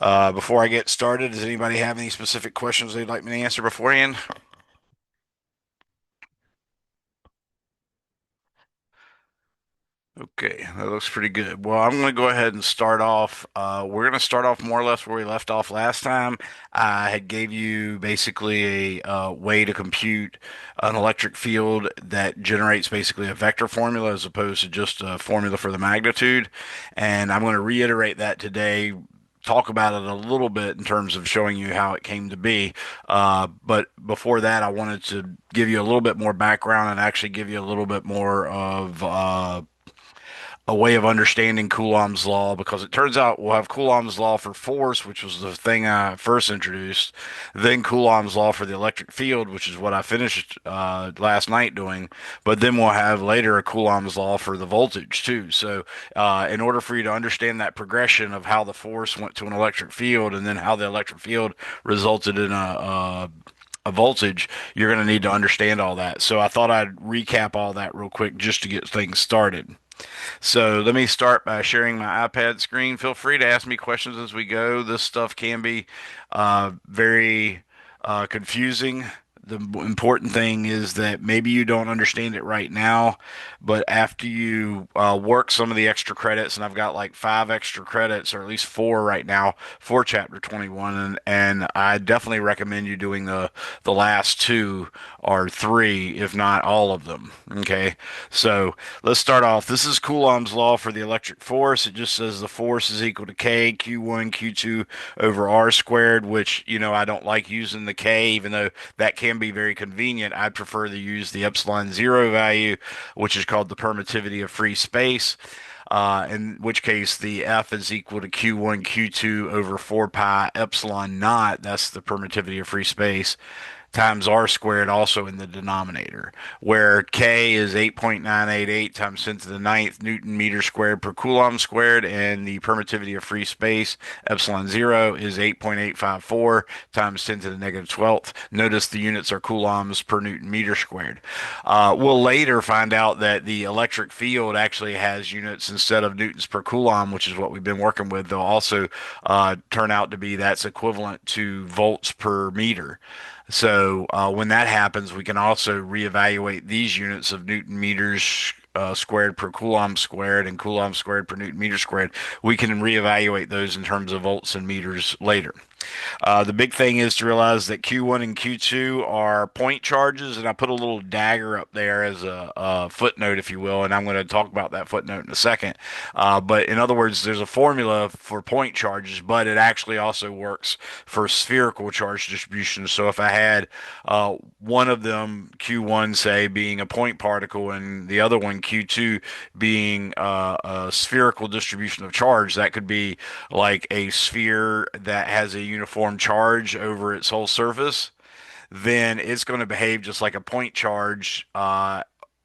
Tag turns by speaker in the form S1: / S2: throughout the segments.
S1: Before I get started, does anybody have any specific questions they'd like me to answer beforehand? Okay, that looks pretty good. Well, I'm going to go ahead and start off. We're going to start off more or less where we left off last time. I had gave you basically a way to compute an electric field that generates basically a vector formula as opposed to just a formula for the magnitude. And I'm going to reiterate that today, talk about it a little bit in terms of showing you how it came to be. But before that, I wanted to give you a little bit more background and actually give you a little bit more of a way of understanding Coulomb's law because it turns out we'll have Coulomb's law for force, which was the thing I first introduced, then Coulomb's law for the electric field, which is what I finished last night doing, but then we'll have later a Coulomb's law for the voltage too. So, in order for you to understand that progression of how the force went to an electric field and then how the electric field resulted in a voltage, you're going to need to understand all that. So I thought I'd recap all that real quick just to get things started. So let me start by sharing my iPad screen. Feel free to ask me questions as we go. This stuff can be very confusing. The important thing is that maybe you don't understand it right now, but after you work some of the extra credits, and I've got like 5 extra credits, or at least 4 right now for Chapter 21, and I definitely recommend you doing the last 2 or 3, if not all of them. Okay, so let's start off. This is Coulomb's law for the electric force. It just says the force is equal to K, Q1, Q2 over R squared, which, I don't like using the K, even though that can be very convenient. I'd prefer to use the epsilon zero value, which is called the permittivity of free space. In which case the F is equal to Q1, Q2 over 4 pi epsilon naught. That's the permittivity of free space times r squared also in the denominator, where K is 8.988 times 10 to the ninth Newton meter squared per Coulomb squared, and the permittivity of free space, epsilon zero, is 8.854 times 10 to the negative 12th. Notice the units are coulombs per Newton meter squared. We'll later find out that the electric field actually has units instead of newtons per coulomb, which is what we've been working with. They'll also turn out to be that's equivalent to volts per meter. So when that happens, we can also reevaluate these units of Newton meters squared per Coulomb squared and Coulomb squared per Newton meter squared. We can reevaluate those in terms of volts and meters later. The big thing is to realize that Q1 and Q2 are point charges, and I put a little dagger up there as a footnote, if you will, and I'm going to talk about that footnote in a second. But in other words, there's a formula for point charges, but it actually also works for spherical charge distributions. So if I had one of them, Q1, say, being a point particle, and the other one, Q2, being a spherical distribution of charge, that could be like a sphere that has a uniform charge over its whole surface, then it's going to behave just like a point charge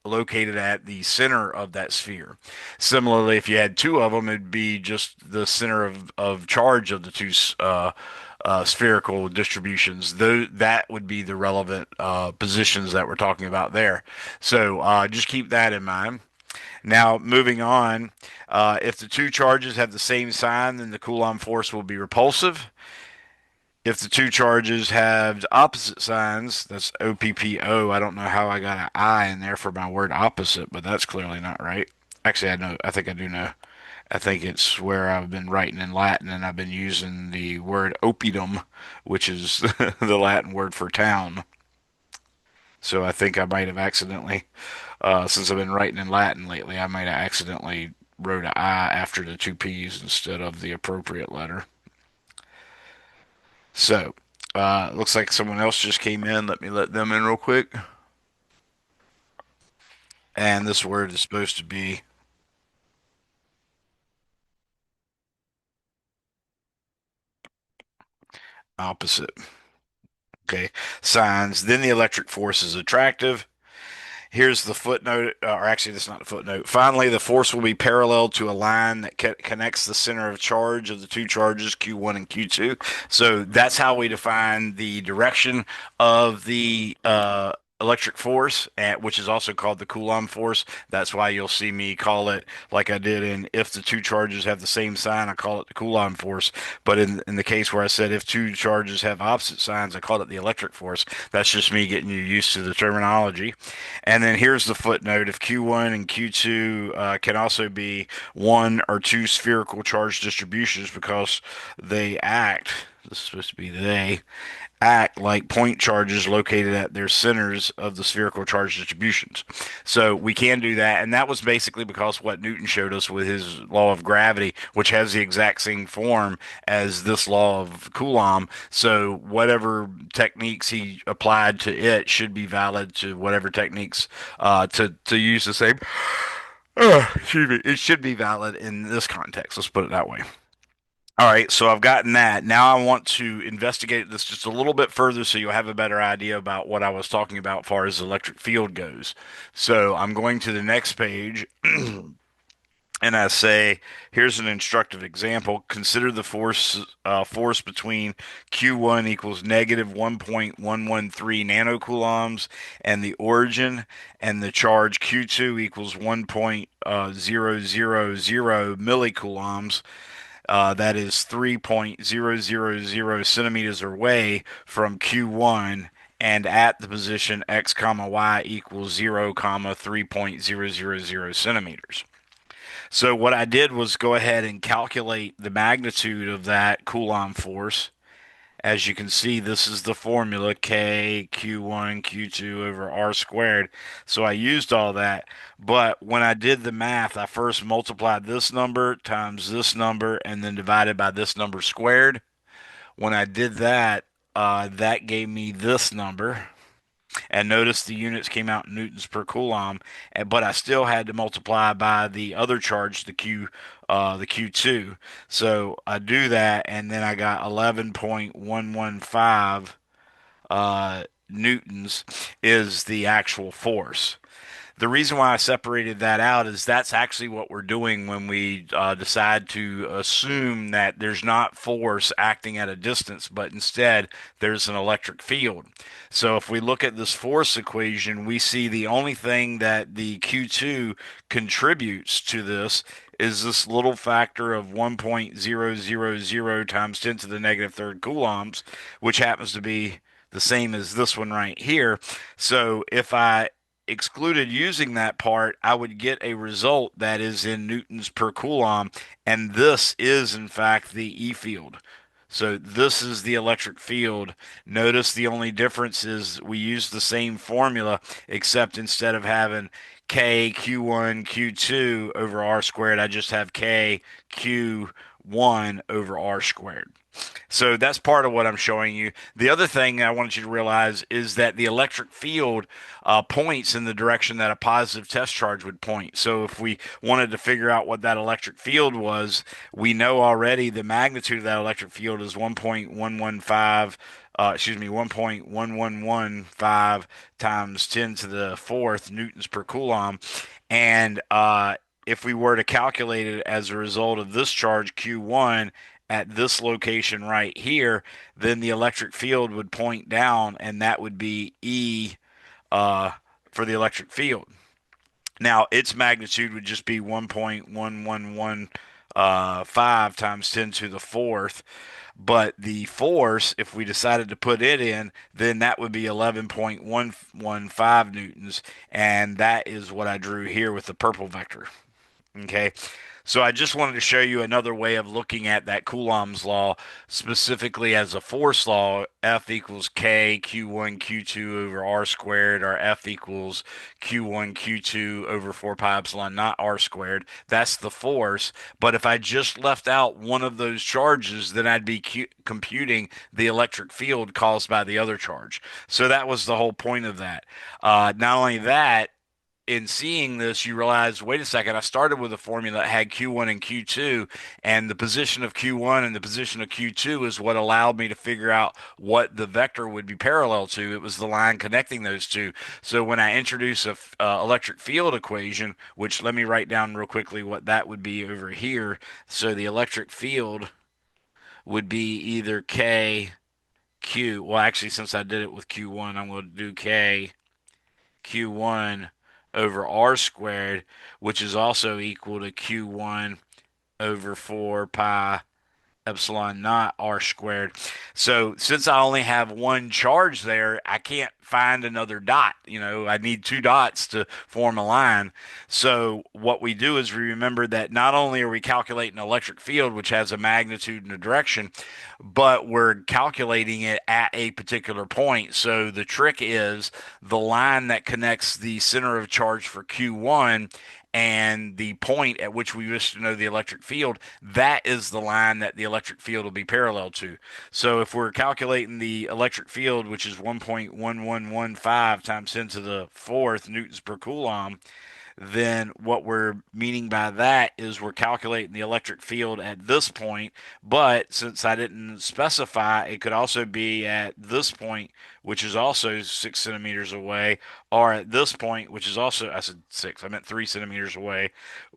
S1: located at the center of that sphere. Similarly, if you had 2 of them, it'd be just the center of charge of the 2 spherical distributions. That would be the relevant positions that we're talking about there. So just keep that in mind. Now, moving on, if the 2 charges have the same sign, then the Coulomb force will be repulsive. If the 2 charges have opposite signs, that's OPPO. I don't know how I got an I in there for my word opposite, but that's clearly not right. Actually, I know. I think I do know. I think it's where I've been writing in Latin and I've been using the word oppidum, which is the Latin word for town. So I think I might have accidentally, since I've been writing in Latin lately, I might have accidentally wrote an I after the 2 P's instead of the appropriate letter. So, looks like someone else just came in. Let me let them in real quick. And this word is supposed to be opposite. Okay. Signs. Then the electric force is attractive. Here's the footnote, or actually, that's not a footnote. Finally, the force will be parallel to a line that connects the center of charge of the 2 charges, Q1 and Q2. So that's how we define the direction of the electric force, which is also called the Coulomb force. That's why you'll see me call it like I did in if the two charges have the same sign, I call it the Coulomb force. But in the case where I said if two charges have opposite signs, I called it the electric force. That's just me getting you used to the terminology. And then here's the footnote. If Q1 and Q2 can also be one or two spherical charge distributions because they act, this is supposed to be they, act like point charges located at their centers of the spherical charge distributions. So we can do that, and that was basically because what Newton showed us with his law of gravity, which has the exact same form as this law of Coulomb. So whatever techniques he applied to it should be valid to whatever techniques to use the same. Excuse me. It should be valid in this context. Let's put it that way. All right, so I've gotten that. Now I want to investigate this just a little bit further so you'll have a better idea about what I was talking about as far as the electric field goes. So I'm going to the next page and I say, here's an instructive example. Consider the force between Q1 equals negative 1.113 nanocoulombs and the origin, and the charge Q2 equals 1.000 millicoulombs. That is 3.000 centimeters away from Q1 and at the position x comma y equals 0 comma 3.000 centimeters. So what I did was go ahead and calculate the magnitude of that Coulomb force. As you can see, this is the formula K Q1 Q2 over R squared. So I used all that. But when I did the math, I first multiplied this number times this number and then divided by this number squared. When I did that, that gave me this number. And notice the units came out in newtons per coulomb, but I still had to multiply by the other charge, the Q2. So I do that, and then I got 11.115 newtons is the actual force. The reason why I separated that out is that's actually what we're doing when we decide to assume that there's not force acting at a distance, but instead there's an electric field. So if we look at this force equation, we see the only thing that the Q2 contributes to this is this little factor of 1.000 times 10 to the negative third coulombs, which happens to be the same as this one right here. So if I excluded using that part, I would get a result that is in newtons per coulomb, and this is in fact the E field. So this is the electric field. Notice the only difference is we use the same formula, except instead of having K Q1 Q2 over R squared, I just have K Q1 over R squared. So that's part of what I'm showing you. The other thing I want you to realize is that the electric field points in the direction that a positive test charge would point. So if we wanted to figure out what that electric field was, we know already the magnitude of that electric field is 1.115. 1.1115 times 10 to the fourth newtons per coulomb. And if we were to calculate it as a result of this charge Q1 at this location right here, then the electric field would point down, and that would be E uh, for the electric field. Now, its magnitude would just be 1.1115 times 10 to the fourth. But the force, if we decided to put it in, then that would be 11.115 newtons. And that is what I drew here with the purple vector. Okay. So I just wanted to show you another way of looking at that Coulomb's law, specifically as a force law. F equals K Q1 Q2 over R squared, or F equals Q1 Q2 over 4 pi epsilon not R squared. That's the force. But if I just left out one of those charges, then I'd be computing the electric field caused by the other charge. So that was the whole point of that. Not only that, in seeing this, you realize, wait a second, I started with a formula that had Q1 and Q2, and the position of Q1 and the position of Q2 is what allowed me to figure out what the vector would be parallel to. It was the line connecting those two. So when I introduce a electric field equation, which let me write down real quickly what that would be over here. So the electric field would be either K, Q. Well, actually, since I did it with Q1, I'm going to do K Q1 over R squared, which is also equal to Q1 over 4 pi epsilon naught r squared. So since I only have one charge there, I can't find another dot. I need two dots to form a line. So what we do is we remember that not only are we calculating an electric field, which has a magnitude and a direction, but we're calculating it at a particular point. So the trick is the line that connects the center of charge for Q1 and the point at which we wish to know the electric field, that is the line that the electric field will be parallel to. So if we're calculating the electric field, which is 1.1115 times 10 to the fourth newtons per coulomb, then what we're meaning by that is we're calculating the electric field at this point. But since I didn't specify, it could also be at this point, which is also 6 centimeters away, or at this point, which is also, I said six, I meant 3 centimeters away,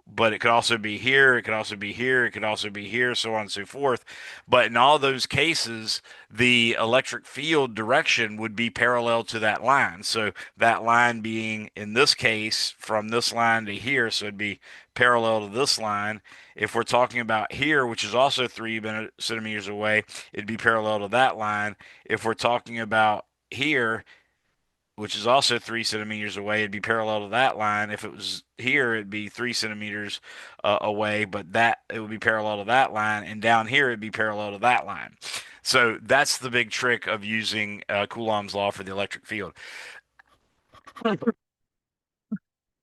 S1: but it could also be here, it could also be here, it could also be here, so on and so forth. But in all those cases, the electric field direction would be parallel to that line. So that line being, in this case, from this line to here, so it'd be parallel to this line. If we're talking about here, which is also 3 centimeters away, it'd be parallel to that line. If we're talking about here, which is also 3 centimeters away, it'd be parallel to that line. If it was here, it'd be 3 centimeters away, but that it would be parallel to that line, and down here it'd be parallel to that line. So that's the big trick of using Coulomb's law for the electric field.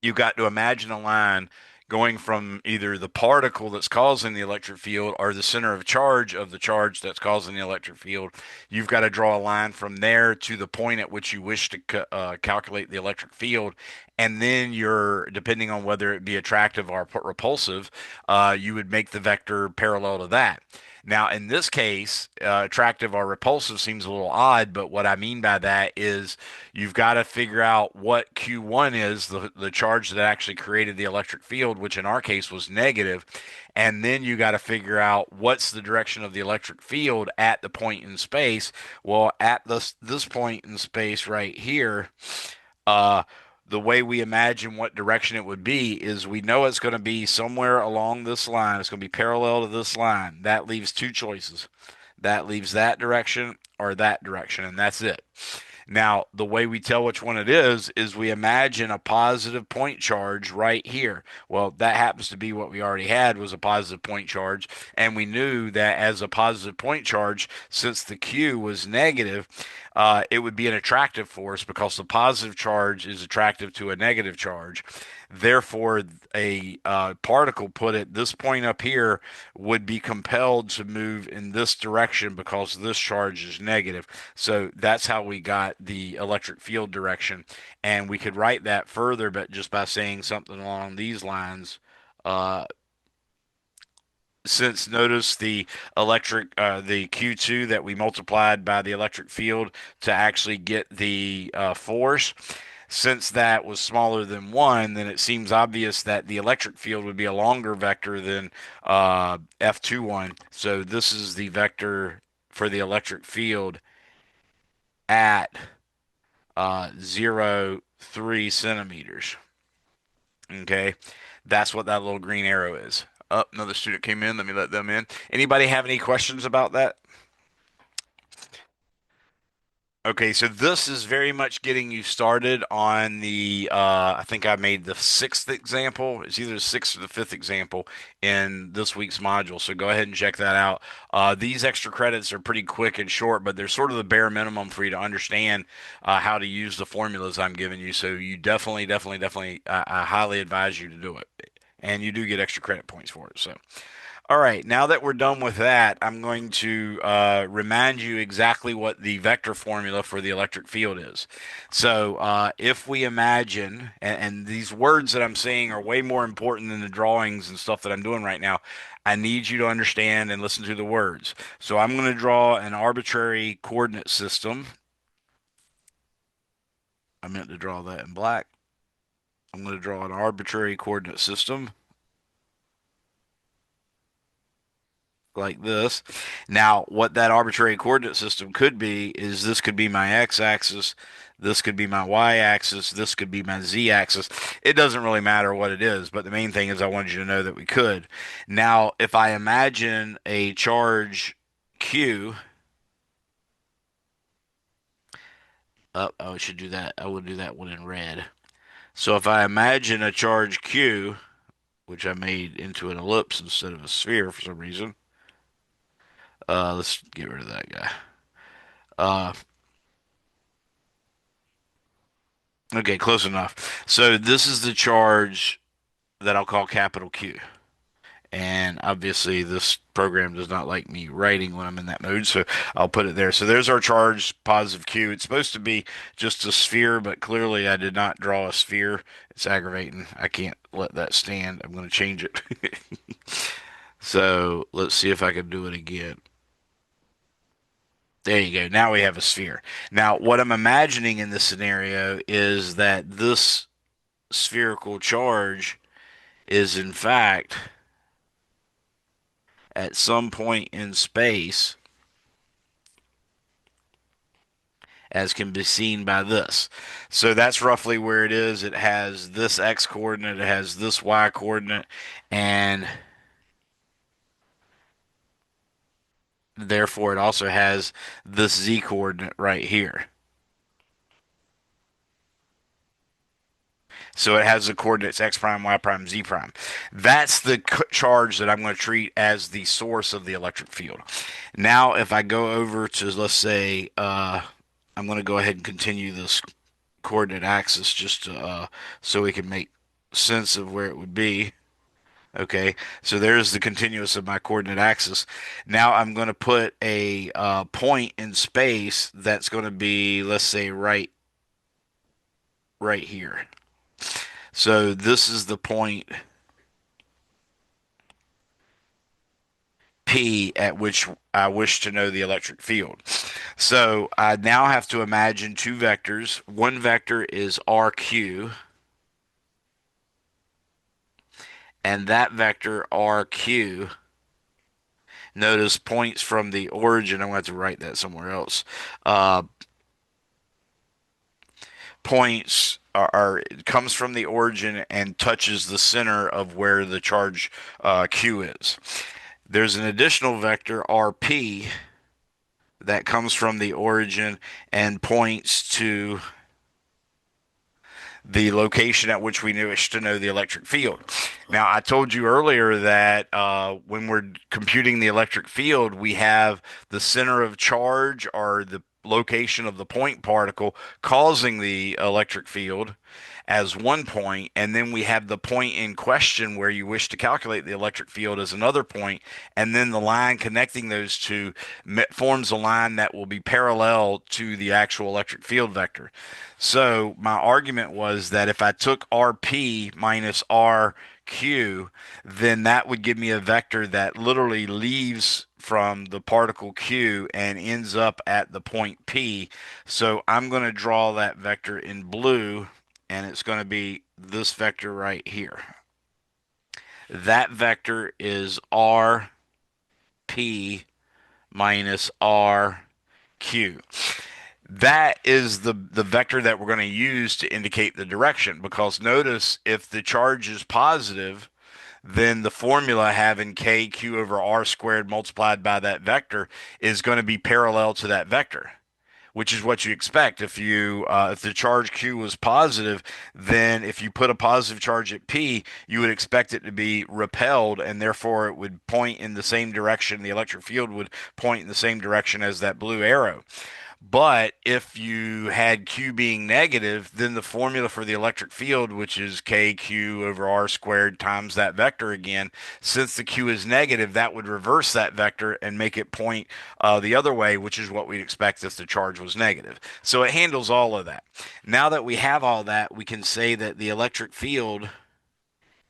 S1: You've got to imagine a line going from either the particle that's causing the electric field or the center of charge of the charge that's causing the electric field. You've got to draw a line from there to the point at which you wish to calculate the electric field. And then you're, depending on whether it be attractive or repulsive, you would make the vector parallel to that. Now, in this case, attractive or repulsive seems a little odd, but what I mean by that is you've got to figure out what Q1 is, the charge that actually created the electric field, which in our case was negative, and then you got to figure out what's the direction of the electric field at the point in space. Well, at this point in space right here, uh, the way we imagine what direction it would be is we know it's going to be somewhere along this line. It's going to be parallel to this line. That leaves two choices. That leaves that direction or that direction, and that's it. Now, the way we tell which one it is we imagine a positive point charge right here. Well, that happens to be what we already had was a positive point charge, and we knew that as a positive point charge, since the Q was negative, it would be an attractive force because the positive charge is attractive to a negative charge. Therefore, a particle put at this point up here would be compelled to move in this direction because this charge is negative. So that's how we got the electric field direction. And we could write that further, but just by saying something along these lines. Uh, since notice the Q2 that we multiplied by the electric field to actually get the force, since that was smaller than one, then it seems obvious that the electric field would be a longer vector than F21. So this is the vector for the electric field at 0.3 centimeters. Okay, that's what that little green arrow is. Oh, another student came in. Let me let them in. Anybody have any questions about that? Okay, so this is very much getting you started on the, I think I made the sixth example. It's either the sixth or the fifth example in this week's module. So go ahead and check that out. These extra credits are pretty quick and short, but they're sort of the bare minimum for you to understand how to use the formulas I'm giving you. So you definitely, I highly advise you to do it. And you do get extra credit points for it. So. All right, now that we're done with that, I'm going to remind you exactly what the vector formula for the electric field is. So if we imagine, and these words that I'm saying are way more important than the drawings and stuff that I'm doing right now, I need you to understand and listen to the words. So I'm going to draw an arbitrary coordinate system. I meant to draw that in black. I'm going to draw an arbitrary coordinate system. like this. Now, what that arbitrary coordinate system could be is this could be my x-axis, this could be my y-axis, this could be my z-axis. It doesn't really matter what it is, but the main thing is I wanted you to know that we could. Now, if I imagine a charge q, I should do that. I will do that one in red. So if I imagine a charge q, which I made into an ellipse instead of a sphere for some reason, let's get rid of that guy. Uh, Okay, close enough. So this is the charge that I'll call capital Q. And obviously this program does not like me writing when I'm in that mode, so I'll put it there. So there's our charge, positive Q. It's supposed to be just a sphere, but clearly I did not draw a sphere. It's aggravating. I can't let that stand. I'm going to change it. So let's see if I can do it again. There you go. Now we have a sphere. Now, what I'm imagining in this scenario is that this spherical charge is in fact at some point in space, as can be seen by this. So that's roughly where it is. It has this x coordinate, it has this y coordinate, and therefore it also has this z coordinate right here. So it has the coordinates x prime, y prime, z prime. That's the charge that I'm going to treat as the source of the electric field. Now, if I go over to, let's say, I'm going to go ahead and continue this coordinate axis just to, so we can make sense of where it would be. Okay, so there's the continuous of my coordinate axis. Now I'm going to put a point in space that's going to be, let's say, right here. So this is the point P at which I wish to know the electric field. So I now have to imagine two vectors. One vector is RQ, and that vector RQ, notice points from the origin. I'm going to have to write that somewhere else. Uh, points are comes from the origin and touches the center of where the charge Q is. There's an additional vector RP that comes from the origin and points to the location at which we wish to know the electric field. Now, I told you earlier that when we're computing the electric field, we have the center of charge or the location of the point particle causing the electric field as one point, and then we have the point in question where you wish to calculate the electric field as another point, and then the line connecting those two forms a line that will be parallel to the actual electric field vector. So my argument was that if I took RP minus RQ, then that would give me a vector that literally leaves from the particle Q and ends up at the point P. So I'm going to draw that vector in blue, and it's going to be this vector right here. That vector is RP minus RQ. That is the vector that we're going to use to indicate the direction, because notice if the charge is positive, then the formula having kq over r squared multiplied by that vector is going to be parallel to that vector, which is what you expect. If the charge q was positive, then if you put a positive charge at p, you would expect it to be repelled, and therefore it would point in the same direction. The electric field would point in the same direction as that blue arrow. But if you had Q being negative, then the formula for the electric field, which is KQ over R squared times that vector again, since the Q is negative, that would reverse that vector and make it point the other way, which is what we'd expect if the charge was negative. So it handles all of that. Now that we have all that, we can say that the electric field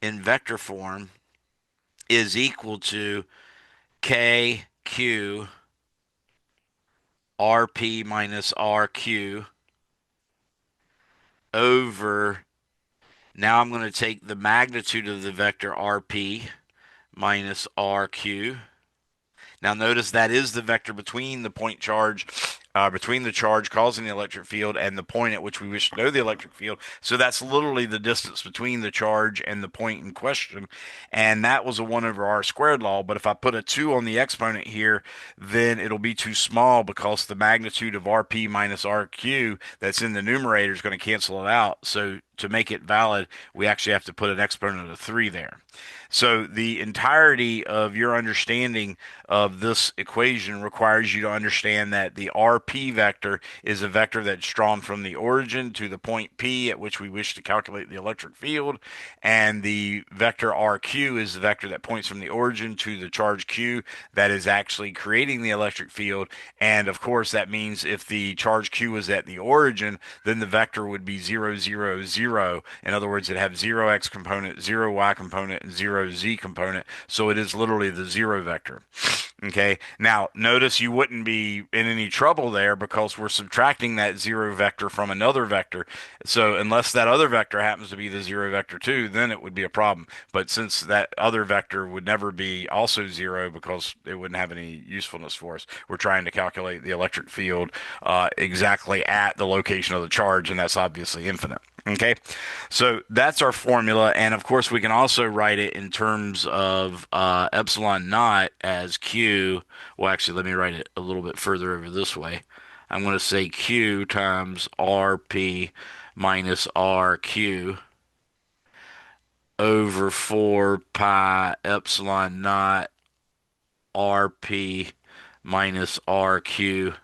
S1: in vector form is equal to KQ RP minus RQ over, now I'm going to take the magnitude of the vector RP minus RQ, Now notice that is the vector between the point charge, between the charge causing the electric field and the point at which we wish to know the electric field. So that's literally the distance between the charge and the point in question. And that was a 1 over r squared law. But if I put a 2 on the exponent here, then it'll be too small because the magnitude of rp minus rq that's in the numerator is going to cancel it out. So to make it valid, we actually have to put an exponent of 3 there. So the entirety of your understanding of this equation requires you to understand that the RP vector is a vector that's drawn from the origin to the point P at which we wish to calculate the electric field, and the vector RQ is the vector that points from the origin to the charge Q that is actually creating the electric field. And of course, that means if the charge Q is at the origin, then the vector would be 0, 0, 0. In other words, it have 0x component, 0y component, and 0z component. So it is literally the zero vector. Okay. Now, notice you wouldn't be in any trouble there because we're subtracting that zero vector from another vector. So unless that other vector happens to be the zero vector too, then it would be a problem. But since that other vector would never be also zero because it wouldn't have any usefulness for us, we're trying to calculate the electric field exactly at the location of the charge, and that's obviously infinite. Okay, so that's our formula, and of course we can also write it in terms of epsilon naught as Q. Well, actually, let me write it a little bit further over this way. I'm going to say Q times RP minus RQ over 4 pi epsilon naught RP minus RQ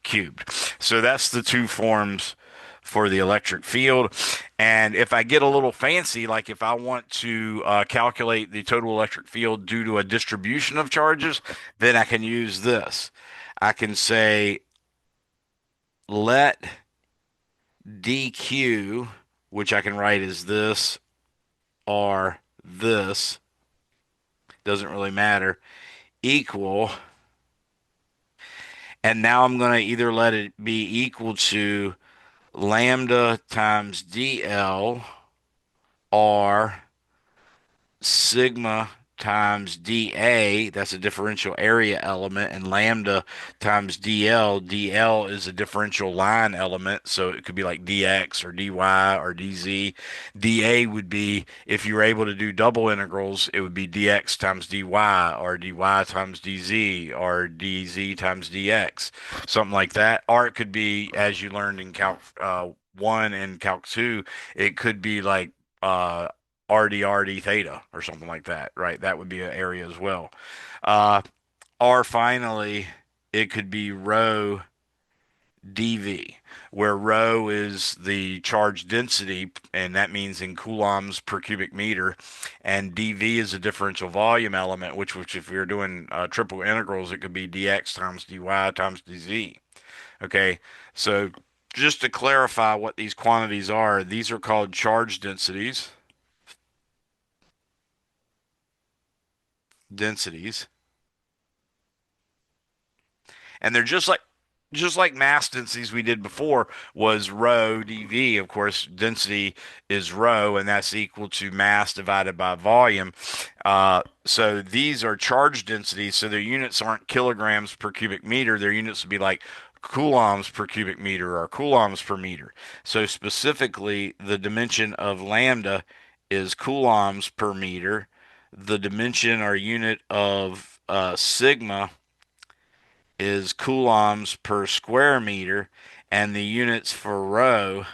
S1: cubed. So that's the two forms for the electric field. And if I get a little fancy, like if I want to calculate the total electric field due to a distribution of charges, then I can use this. I can say let dq, which I can write as this or this, doesn't really matter, equal. And now I'm going to either let it be equal to lambda times dl or sigma times dA, that's a differential area element, and lambda times dl. dl is a differential line element, so it could be like dx or dy or dz. dA would be, if you were able to do double integrals, it would be dx times dy or dy times dz or dz times dx, something like that. Or it could be, as you learned in Calc 1 and Calc 2, it could be like RD theta or something like that, right? That would be an area as well. Uh, or finally, it could be rho dV, where rho is the charge density, and that means in coulombs per cubic meter, and dV is a differential volume element, which if you're doing triple integrals, it could be dx times dy times dz. Okay, so just to clarify what these quantities are, these are called charge densities. Densities. And they're just like mass densities we did before was rho dV. Of course, density is rho, and that's equal to mass divided by volume. So these are charge densities. So their units aren't kilograms per cubic meter. Their units would be like coulombs per cubic meter or coulombs per meter. So specifically, the dimension of lambda is coulombs per meter. The dimension or unit of sigma is coulombs per square meter, and the units for rho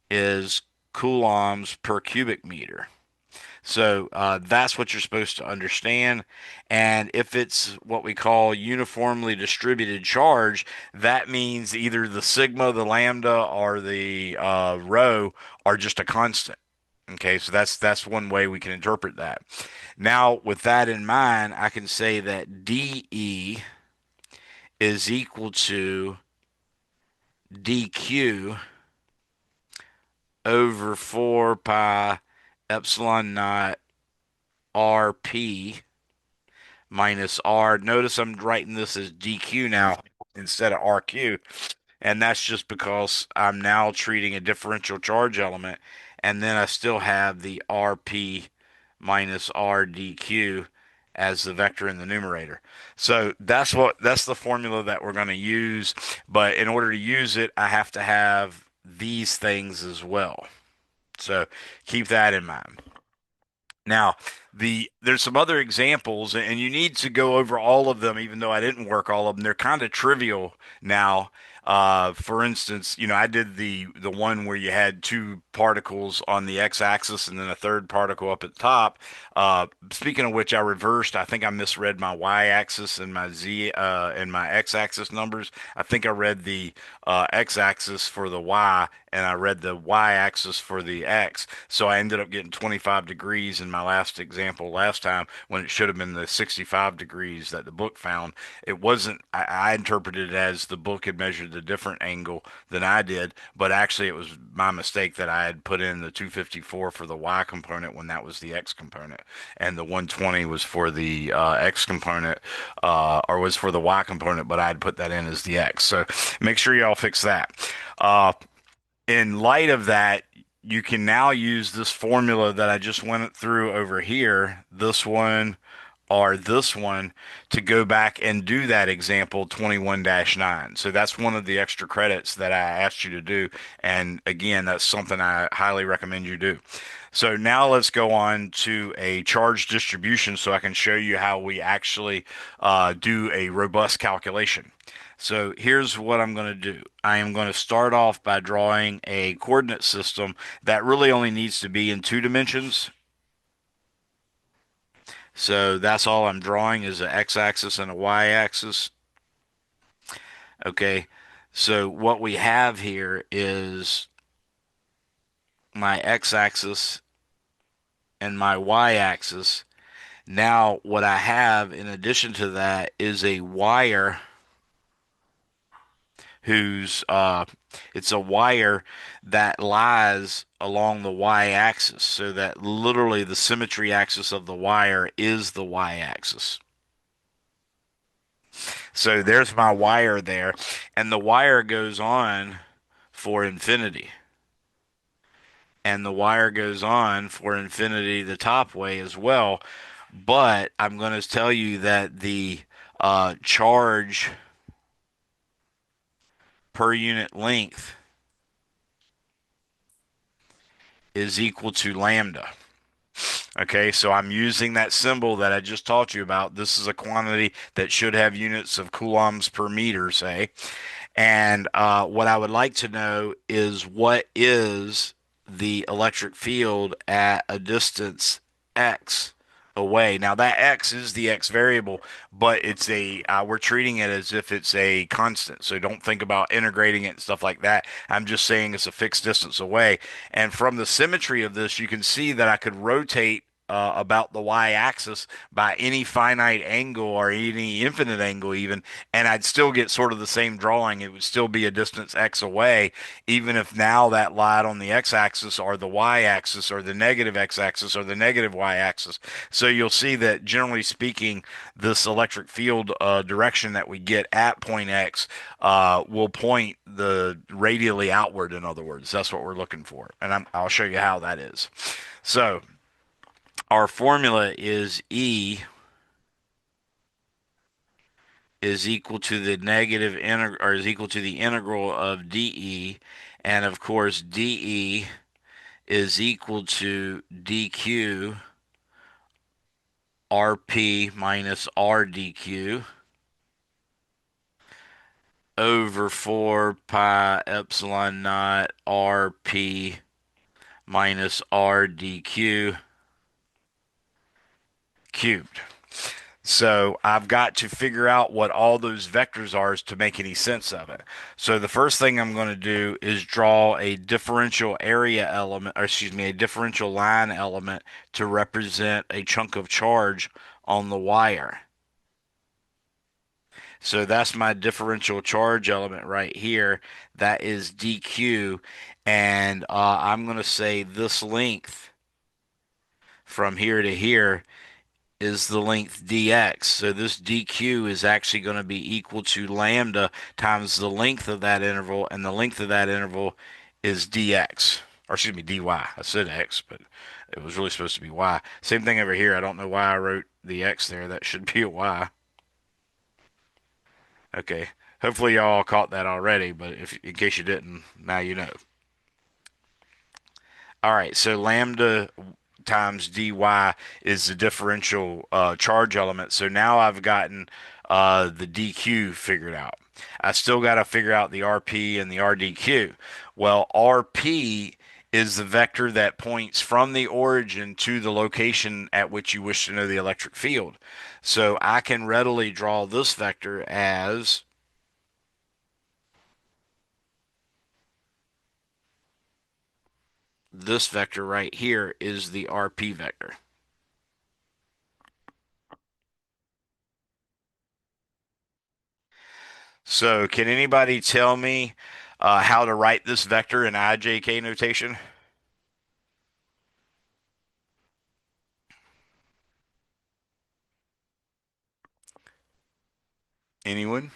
S1: is coulombs per cubic meter. So that's what you're supposed to understand. And if it's what we call uniformly distributed charge, that means either the sigma, the lambda, or the rho are just a constant. Okay, so that's one way we can interpret that. Now, with that in mind, I can say that dE is equal to dq over 4 pi epsilon naught rp minus r. Notice I'm writing this as dq now instead of rq, and that's just because I'm now treating a differential charge element, and then I still have the rp minus r dq, as the vector in the numerator. So that's the formula that we're going to use. But in order to use it, I have to have these things as well. So keep that in mind. Now, there's some other examples, and you need to go over all of them, even though I didn't work all of them. They're kind of trivial now. For instance, I did the one where you had two particles on the x-axis and then a third particle up at the top. Speaking of which, I reversed. I think I misread my y-axis and my z and my x-axis numbers. I think I read the x-axis for the y and I read the y-axis for the x. So I ended up getting 25 degrees in my last example last time when it should have been the 65 degrees that the book found. It wasn't, I interpreted it as the book had measured a different angle than I did, but actually it was my mistake that I had put in the 254 for the y component when that was the x component, and the 120 was for the x component, or was for the y component, but I had put that in as the x. So make sure y'all fix that. Uh, in light of that, you can now use this formula that I just went through over here, this one or this one, to go back and do that example 21-9. So that's one of the extra credits that I asked you to do. And again, that's something I highly recommend you do. So now let's go on to a charge distribution so I can show you how we actually do a robust calculation. So here's what I'm going to do. I am going to start off by drawing a coordinate system that really only needs to be in two dimensions. So that's all I'm drawing is an x-axis and a y-axis. Okay. So what we have here is my x-axis and my y-axis. Now what I have in addition to that is a wire whose it's a wire that lies along the y-axis, so that literally the symmetry axis of the wire is the y-axis. So there's my wire there, and the wire goes on for infinity. And the wire goes on for infinity the top way as well. But I'm going to tell you that the charge per unit length is equal to lambda. Okay, so I'm using that symbol that I just taught you about. This is a quantity that should have units of coulombs per meter, say. And what I would like to know is what is the electric field at a distance x away. Now that x is the x variable, but it's we're treating it as if it's a constant. So don't think about integrating it and stuff like that. I'm just saying it's a fixed distance away. And from the symmetry of this, you can see that I could rotate about the y-axis by any finite angle or any infinite angle even, and I'd still get sort of the same drawing. It would still be a distance x away, even if now that lied on the x-axis or the y-axis or the negative x-axis or the negative y-axis. So you'll see that generally speaking, this electric field direction that we get at point x will point the radially outward. In other words, that's what we're looking for, and I'll show you how that is. So our formula is E is equal to the negative integral, or is equal to the integral of dE, and of course dE is equal to dQ RP minus RdQ over 4 pi epsilon naught RP minus RdQ cubed. So I've got to figure out what all those vectors are to make any sense of it. So the first thing I'm going to do is draw a differential area element, or excuse me, a differential line element to represent a chunk of charge on the wire. So that's my differential charge element right here. That is dq. And I'm going to say this length from here to here is the length dx. So this dq is actually going to be equal to lambda times the length of that interval, and the length of that interval is dx, or excuse me, dy. I said x, but it was really supposed to be y. Same thing over here. I don't know why I wrote the x there. That should be a y. Okay. Hopefully y'all caught that already, but if in case you didn't, now you know. All right, so lambda times dy is the differential charge element. So now I've gotten the dq figured out. I still got to figure out the rp and the rdq. Well, rp is the vector that points from the origin to the location at which you wish to know the electric field. So I can readily draw this vector as this vector right here is the rp vector. So, can anybody tell me how to write this vector in IJK notation? Anyone?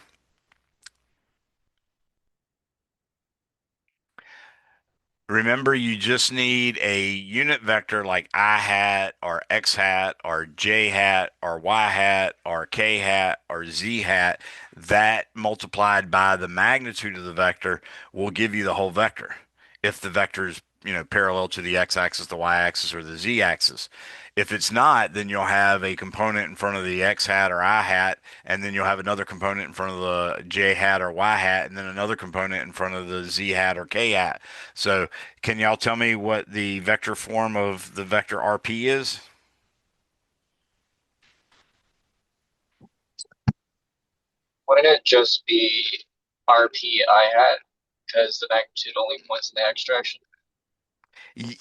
S1: Remember, you just need a unit vector like I hat or X hat or J hat or Y hat or K hat or Z hat. That multiplied by the magnitude of the vector will give you the whole vector. If the vector is, parallel to the X axis, the Y axis, or the Z axis. If it's not, then you'll have a component in front of the X hat or I hat, and then you'll have another component in front of the J hat or Y hat, and then another component in front of the Z hat or K hat. So can y'all tell me what the vector form of the vector RP is?
S2: Wouldn't it just be RPI hat? Because the magnitude only points in the x direction.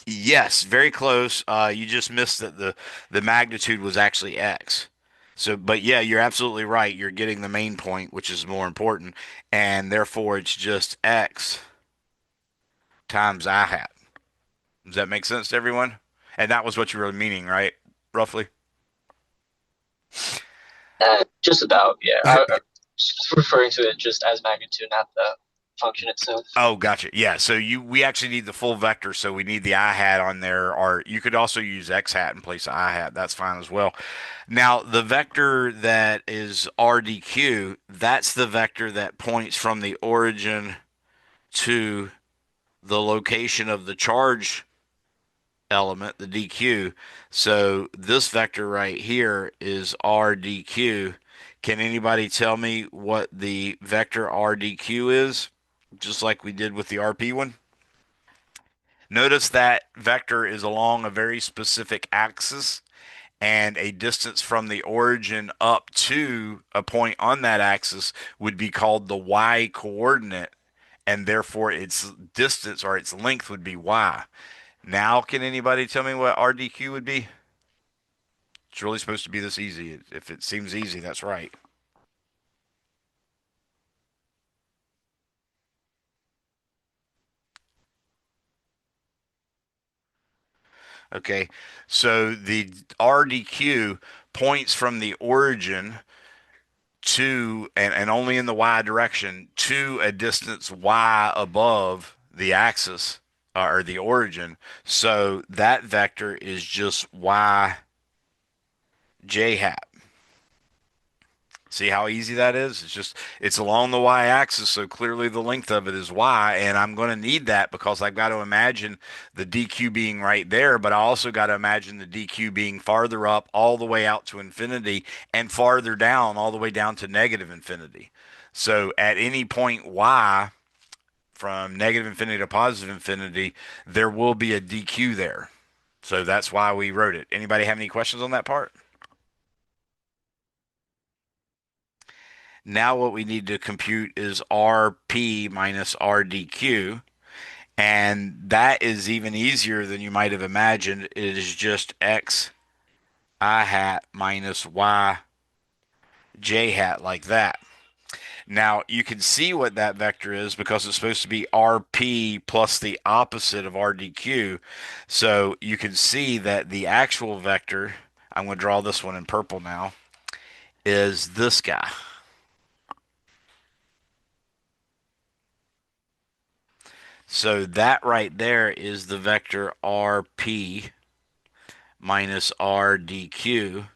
S1: Yes, very close. You just missed that the magnitude was actually x. So, but yeah, you're absolutely right. You're getting the main point, which is more important, and therefore it's just x times I hat. Does that make sense to everyone? And that was what you were meaning, right? Roughly.
S2: Just about, yeah. I'm just referring to it just as magnitude, not the function itself.
S1: Oh, gotcha. Yeah, so we actually need the full vector, so we need the I hat on there, or you could also use X hat in place of I hat. That's fine as well. Now, the vector that is RDQ, that's the vector that points from the origin to the location of the charge element, the DQ. So this vector right here is RDQ. Can anybody tell me what the vector RDQ is? Just like we did with the RP one? Notice that vector is along a very specific axis and a distance from the origin up to a point on that axis would be called the y coordinate, and therefore its distance or its length would be y. Now, can anybody tell me what RDQ would be? It's really supposed to be this easy. If it seems easy, that's right. Okay, so the RDQ points from the origin to and only in the y direction to a distance y above the axis or the origin. So that vector is just y j hat. See how easy that is? It's along the y-axis, so clearly the length of it is y, and I'm going to need that because I've got to imagine the dq being right there, but I also got to imagine the dq being farther up all the way out to infinity and farther down all the way down to negative infinity. So at any point y from negative infinity to positive infinity, there will be a dq there. So that's why we wrote it. Anybody have any questions on that part? Now what we need to compute is RP minus RDQ, and that is even easier than you might have imagined. It is just X I hat minus Y J hat like that. Now you can see what that vector is because it's supposed to be RP plus the opposite of RDQ. So you can see that the actual vector, I'm going to draw this one in purple now, is this guy. So that right there is the vector RP minus RDQ,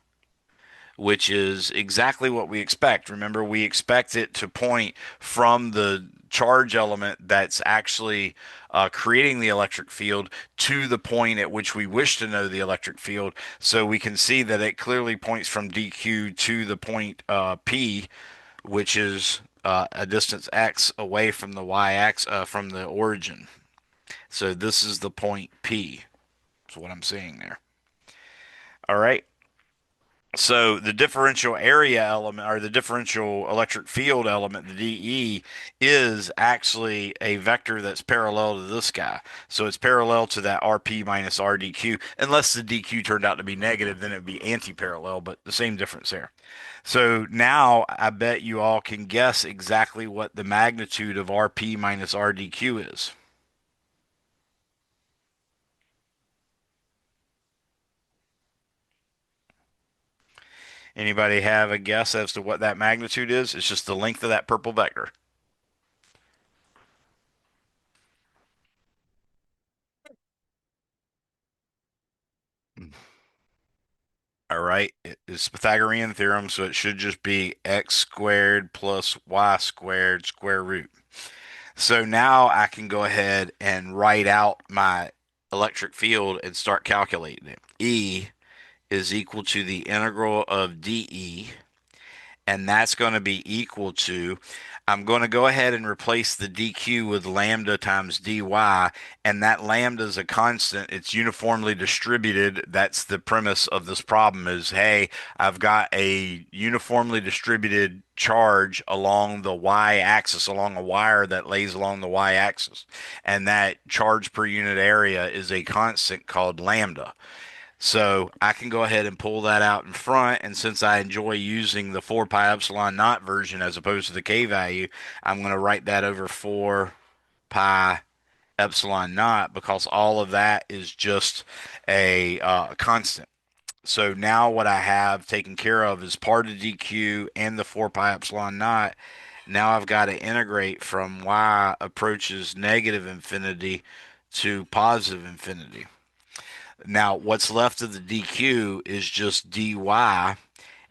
S1: which is exactly what we expect. Remember, we expect it to point from the charge element that's actually creating the electric field to the point at which we wish to know the electric field. So we can see that it clearly points from DQ to the point P, which is a distance x away from the y-axis from the origin. So this is the point P. That's what I'm seeing there. All right. So the differential area element or the differential electric field element, the DE, is actually a vector that's parallel to this guy. So it's parallel to that RP minus RDQ. Unless the DQ turned out to be negative, then it would be anti-parallel, but the same difference there. So now I bet you all can guess exactly what the magnitude of RP minus RDQ is. Anybody have a guess as to what that magnitude is? It's just the length of that purple vector. All right, it's Pythagorean theorem, so it should just be x squared plus y squared square root. So now I can go ahead and write out my electric field and start calculating it. E is equal to the integral of dE, and that's going to be equal to, I'm going to go ahead and replace the dq with lambda times dy, and that lambda is a constant. It's uniformly distributed. That's the premise of this problem is, hey, I've got a uniformly distributed charge along the y-axis, along a wire that lays along the y-axis, and that charge per unit area is a constant called lambda. So I can go ahead and pull that out in front. And since I enjoy using the 4 pi epsilon naught version as opposed to the K value, I'm going to write that over 4 pi epsilon naught because all of that is just a constant. So now what I have taken care of is part of dq and the 4 pi epsilon naught. Now I've got to integrate from y approaches negative infinity to positive infinity. Now, what's left of the dq is just dy,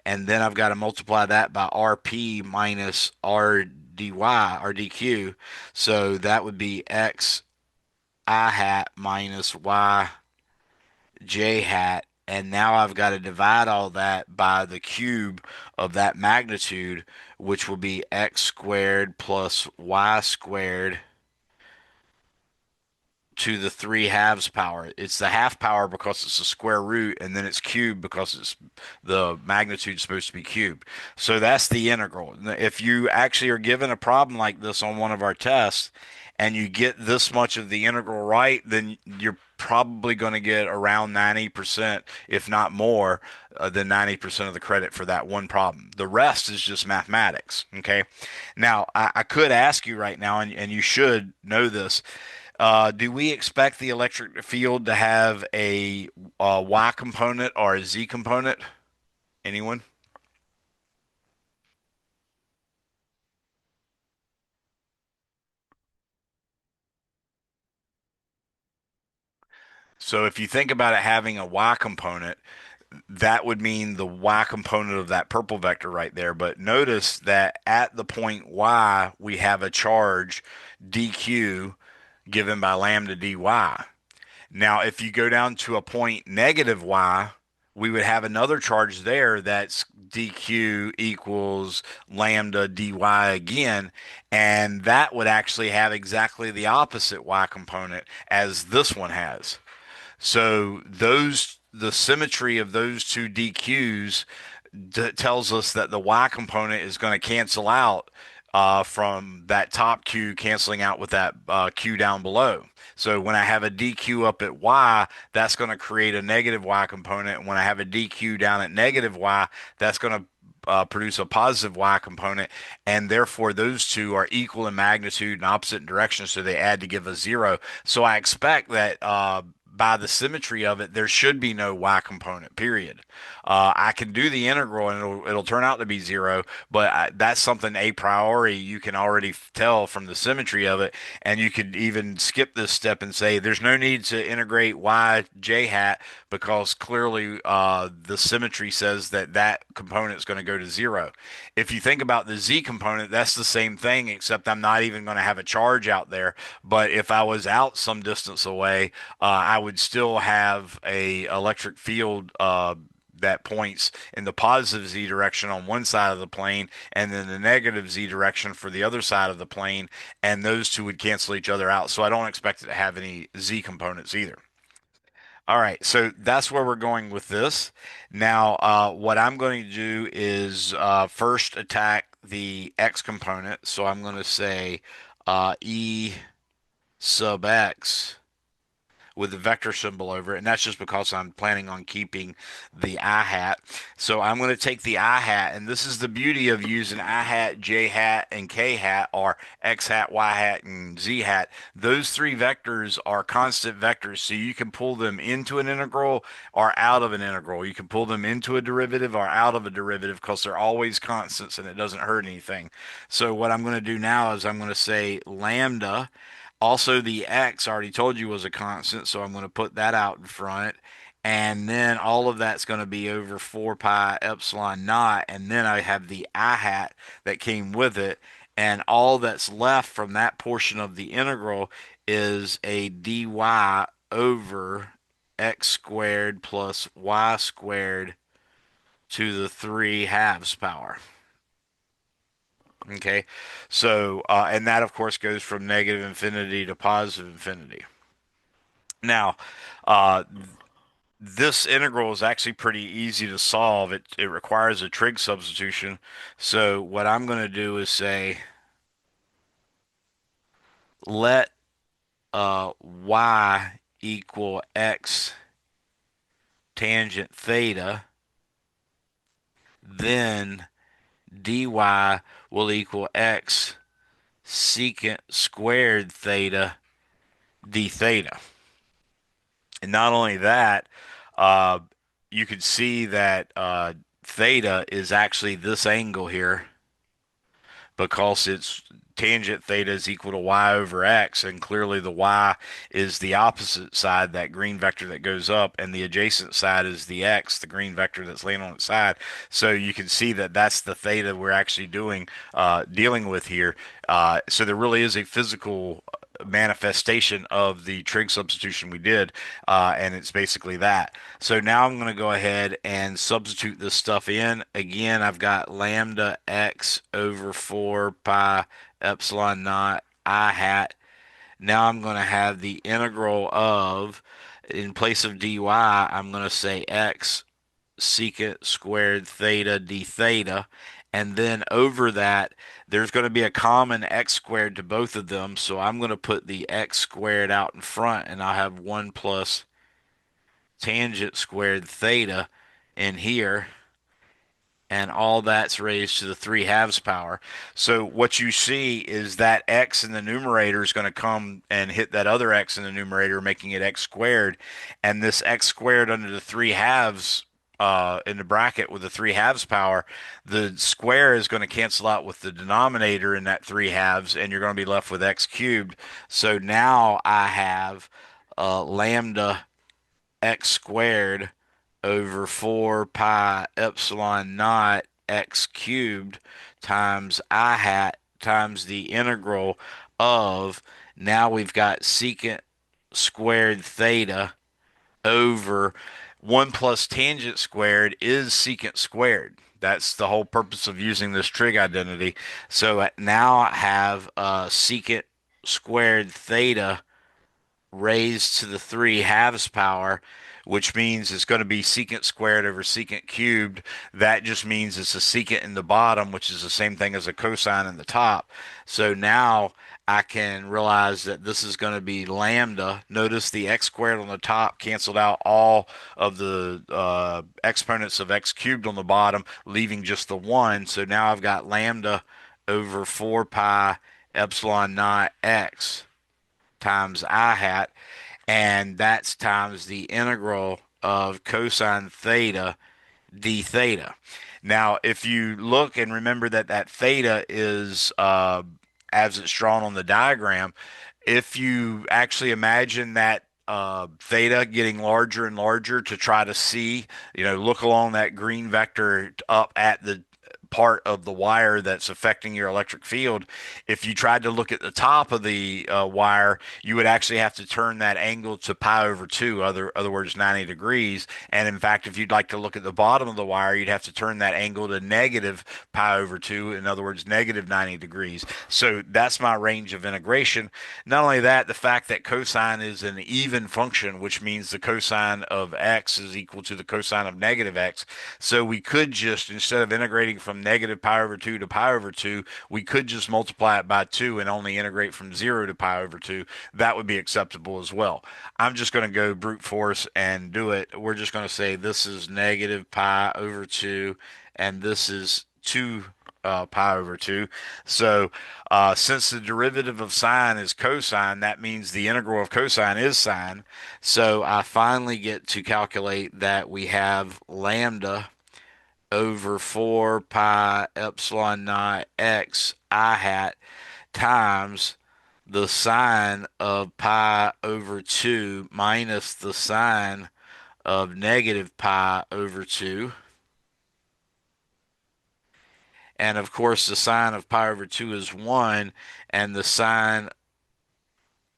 S1: and then I've got to multiply that by rp minus rdy, or dq. So that would be x I hat minus y j hat. And now I've got to divide all that by the cube of that magnitude, which will be x squared plus y squared to the 3 halves power. It's the half power because it's a square root, and then it's cubed because it's the magnitude supposed to be cubed. So that's the integral. If you actually are given a problem like this on one of our tests and you get this much of the integral right, then you're probably going to get around 90%, if not more, than 90% of the credit for that one problem. The rest is just mathematics. Okay. Now, I could ask you right now, and you should know this. Do we expect the electric field to have a y component or a z component? Anyone? So if you think about it having a y component, that would mean the y component of that purple vector right there. But notice that at the point y, we have a charge dq given by lambda dy. Now, if you go down to a point negative y, we would have another charge there that's dq equals lambda dy again, and that would actually have exactly the opposite y component as this one has. So the symmetry of those two DQs tells us that the Y component is going to cancel out from that top Q canceling out with that Q down below. So when I have a DQ up at Y, that's going to create a negative Y component. And when I have a DQ down at negative Y, that's going to produce a positive Y component, and therefore those two are equal in magnitude and opposite in direction, so they add to give a zero. So I expect that by the symmetry of it, there should be no y component, period. I can do the integral and it'll turn out to be zero, but that's something a priori you can already tell from the symmetry of it. And you could even skip this step and say there's no need to integrate y j hat because clearly the symmetry says that that component is going to go to zero. If you think about the z component, that's the same thing, except I'm not even going to have a charge out there. But if I was out some distance away, I would still have a electric field that points in the positive z direction on one side of the plane and then the negative z direction for the other side of the plane, and those two would cancel each other out. So I don't expect it to have any z components either. All right, so that's where we're going with this. Now, what I'm going to do is first attack the x component. So I'm going to say E sub x with the vector symbol over it, and that's just because I'm planning on keeping the I hat. So I'm going to take the I hat, and this is the beauty of using I hat, J hat, and K hat, or X hat, Y hat, and Z hat. Those three vectors are constant vectors, so you can pull them into an integral or out of an integral. You can pull them into a derivative or out of a derivative because they're always constants and it doesn't hurt anything. So what I'm going to do now is I'm going to say lambda. Also, the x I already told you was a constant, so I'm going to put that out in front. And then all of that's going to be over 4 pi epsilon naught. And then I have the I hat that came with it. And all that's left from that portion of the integral is a dy over x squared plus y squared to the 3 halves power. Okay, so and that of course goes from negative infinity to positive infinity. Now, uh, this integral is actually pretty easy to solve. It requires a trig substitution. So what I'm going to do is say let y equal x tangent theta, then dy will equal x secant squared theta d theta. And not only that, uh, you could see that theta is actually this angle here because it's tangent theta is equal to y over x, and clearly the y is the opposite side, that green vector that goes up, and the adjacent side is the x, the green vector that's laying on its side. So you can see that that's the theta we're actually dealing with here. So there really is a physical manifestation of the trig substitution we did, and it's basically that. So now I'm going to go ahead and substitute this stuff in. Again, I've got lambda x over 4 pi epsilon naught I hat. Now I'm going to have the integral of, in place of dy, I'm going to say x secant squared theta d theta. And then over that, there's going to be a common x squared to both of them. So I'm going to put the x squared out in front, and I'll have 1 plus tangent squared theta in here, and all that's raised to the 3 halves power. So what you see is that x in the numerator is going to come and hit that other x in the numerator, making it x squared. And this x squared under the 3 halves in the bracket with the 3 halves power, the square is going to cancel out with the denominator in that 3 halves, and you're going to be left with x cubed. So now I have lambda x squared over 4 pi epsilon naught x cubed times I hat times the integral of, now we've got secant squared theta over 1 plus tangent squared is secant squared. That's the whole purpose of using this trig identity. So now I have secant squared theta raised to the 3 halves power, which means it's going to be secant squared over secant cubed. That just means it's a secant in the bottom, which is the same thing as a cosine in the top. So now I can realize that this is going to be lambda. Notice the x squared on the top canceled out all of the exponents of x cubed on the bottom, leaving just the 1. So now I've got lambda over 4 pi epsilon naught x times I hat. and that's times the integral of cosine theta d theta. Now, if you look and remember that that theta is as it's drawn on the diagram, if you actually imagine that theta getting larger and larger to try to see, look along that green vector up at the part of the wire that's affecting your electric field. If you tried to look at the top of the wire, you would actually have to turn that angle to pi over 2, other words, 90 degrees. And in fact, if you'd like to look at the bottom of the wire, you'd have to turn that angle to negative pi over 2, in other words, negative 90 degrees. So that's my range of integration. Not only that, the fact that cosine is an even function, which means the cosine of x is equal to the cosine of negative x. So we could just, instead of integrating from negative pi over 2 to pi over 2, we could just multiply it by 2 and only integrate from 0 to pi over 2. That would be acceptable as well. I'm just going to go brute force and do it. We're just going to say this is negative pi over 2, and this is 2 pi over 2. So since the derivative of sine is cosine, that means the integral of cosine is sine. So I finally get to calculate that we have lambda over 4 pi epsilon naught x I hat times the sine of pi over 2 minus the sine of negative pi over 2. And of course, the sine of pi over 2 is 1, and the sine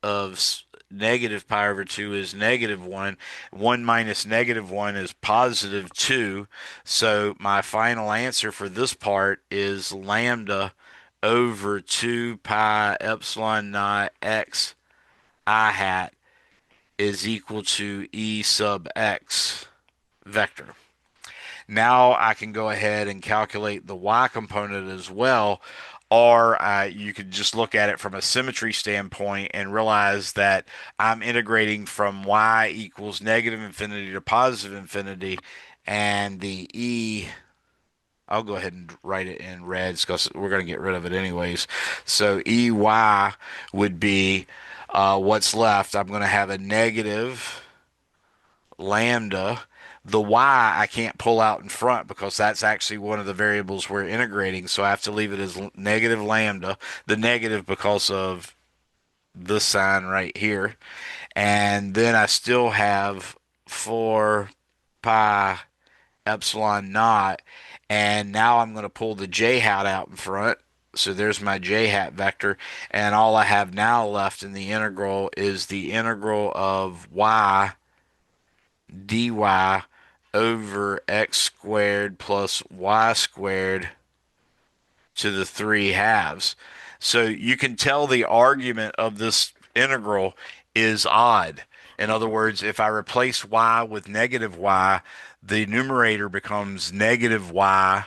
S1: of negative pi over 2 is negative 1. 1 minus negative 1 is positive 2. So my final answer for this part is lambda over 2 pi epsilon naught x I hat is equal to E sub x vector. Now I can go ahead and calculate the y component as well, or you could just look at it from a symmetry standpoint and realize that I'm integrating from y equals negative infinity to positive infinity, and the e, I'll go ahead and write it in red because we're going to get rid of it anyways. So ey would be what's left. I'm going to have a negative lambda. The y I can't pull out in front because that's actually one of the variables we're integrating. So I have to leave it as negative lambda, the negative because of this sign right here. And then I still have 4 pi epsilon naught. And now I'm going to pull the j hat out in front. So there's my j hat vector. And all I have now left in the integral is the integral of y dy over x squared plus y squared to the 3 halves. So you can tell the argument of this integral is odd. In other words, if I replace y with negative y, the numerator becomes negative y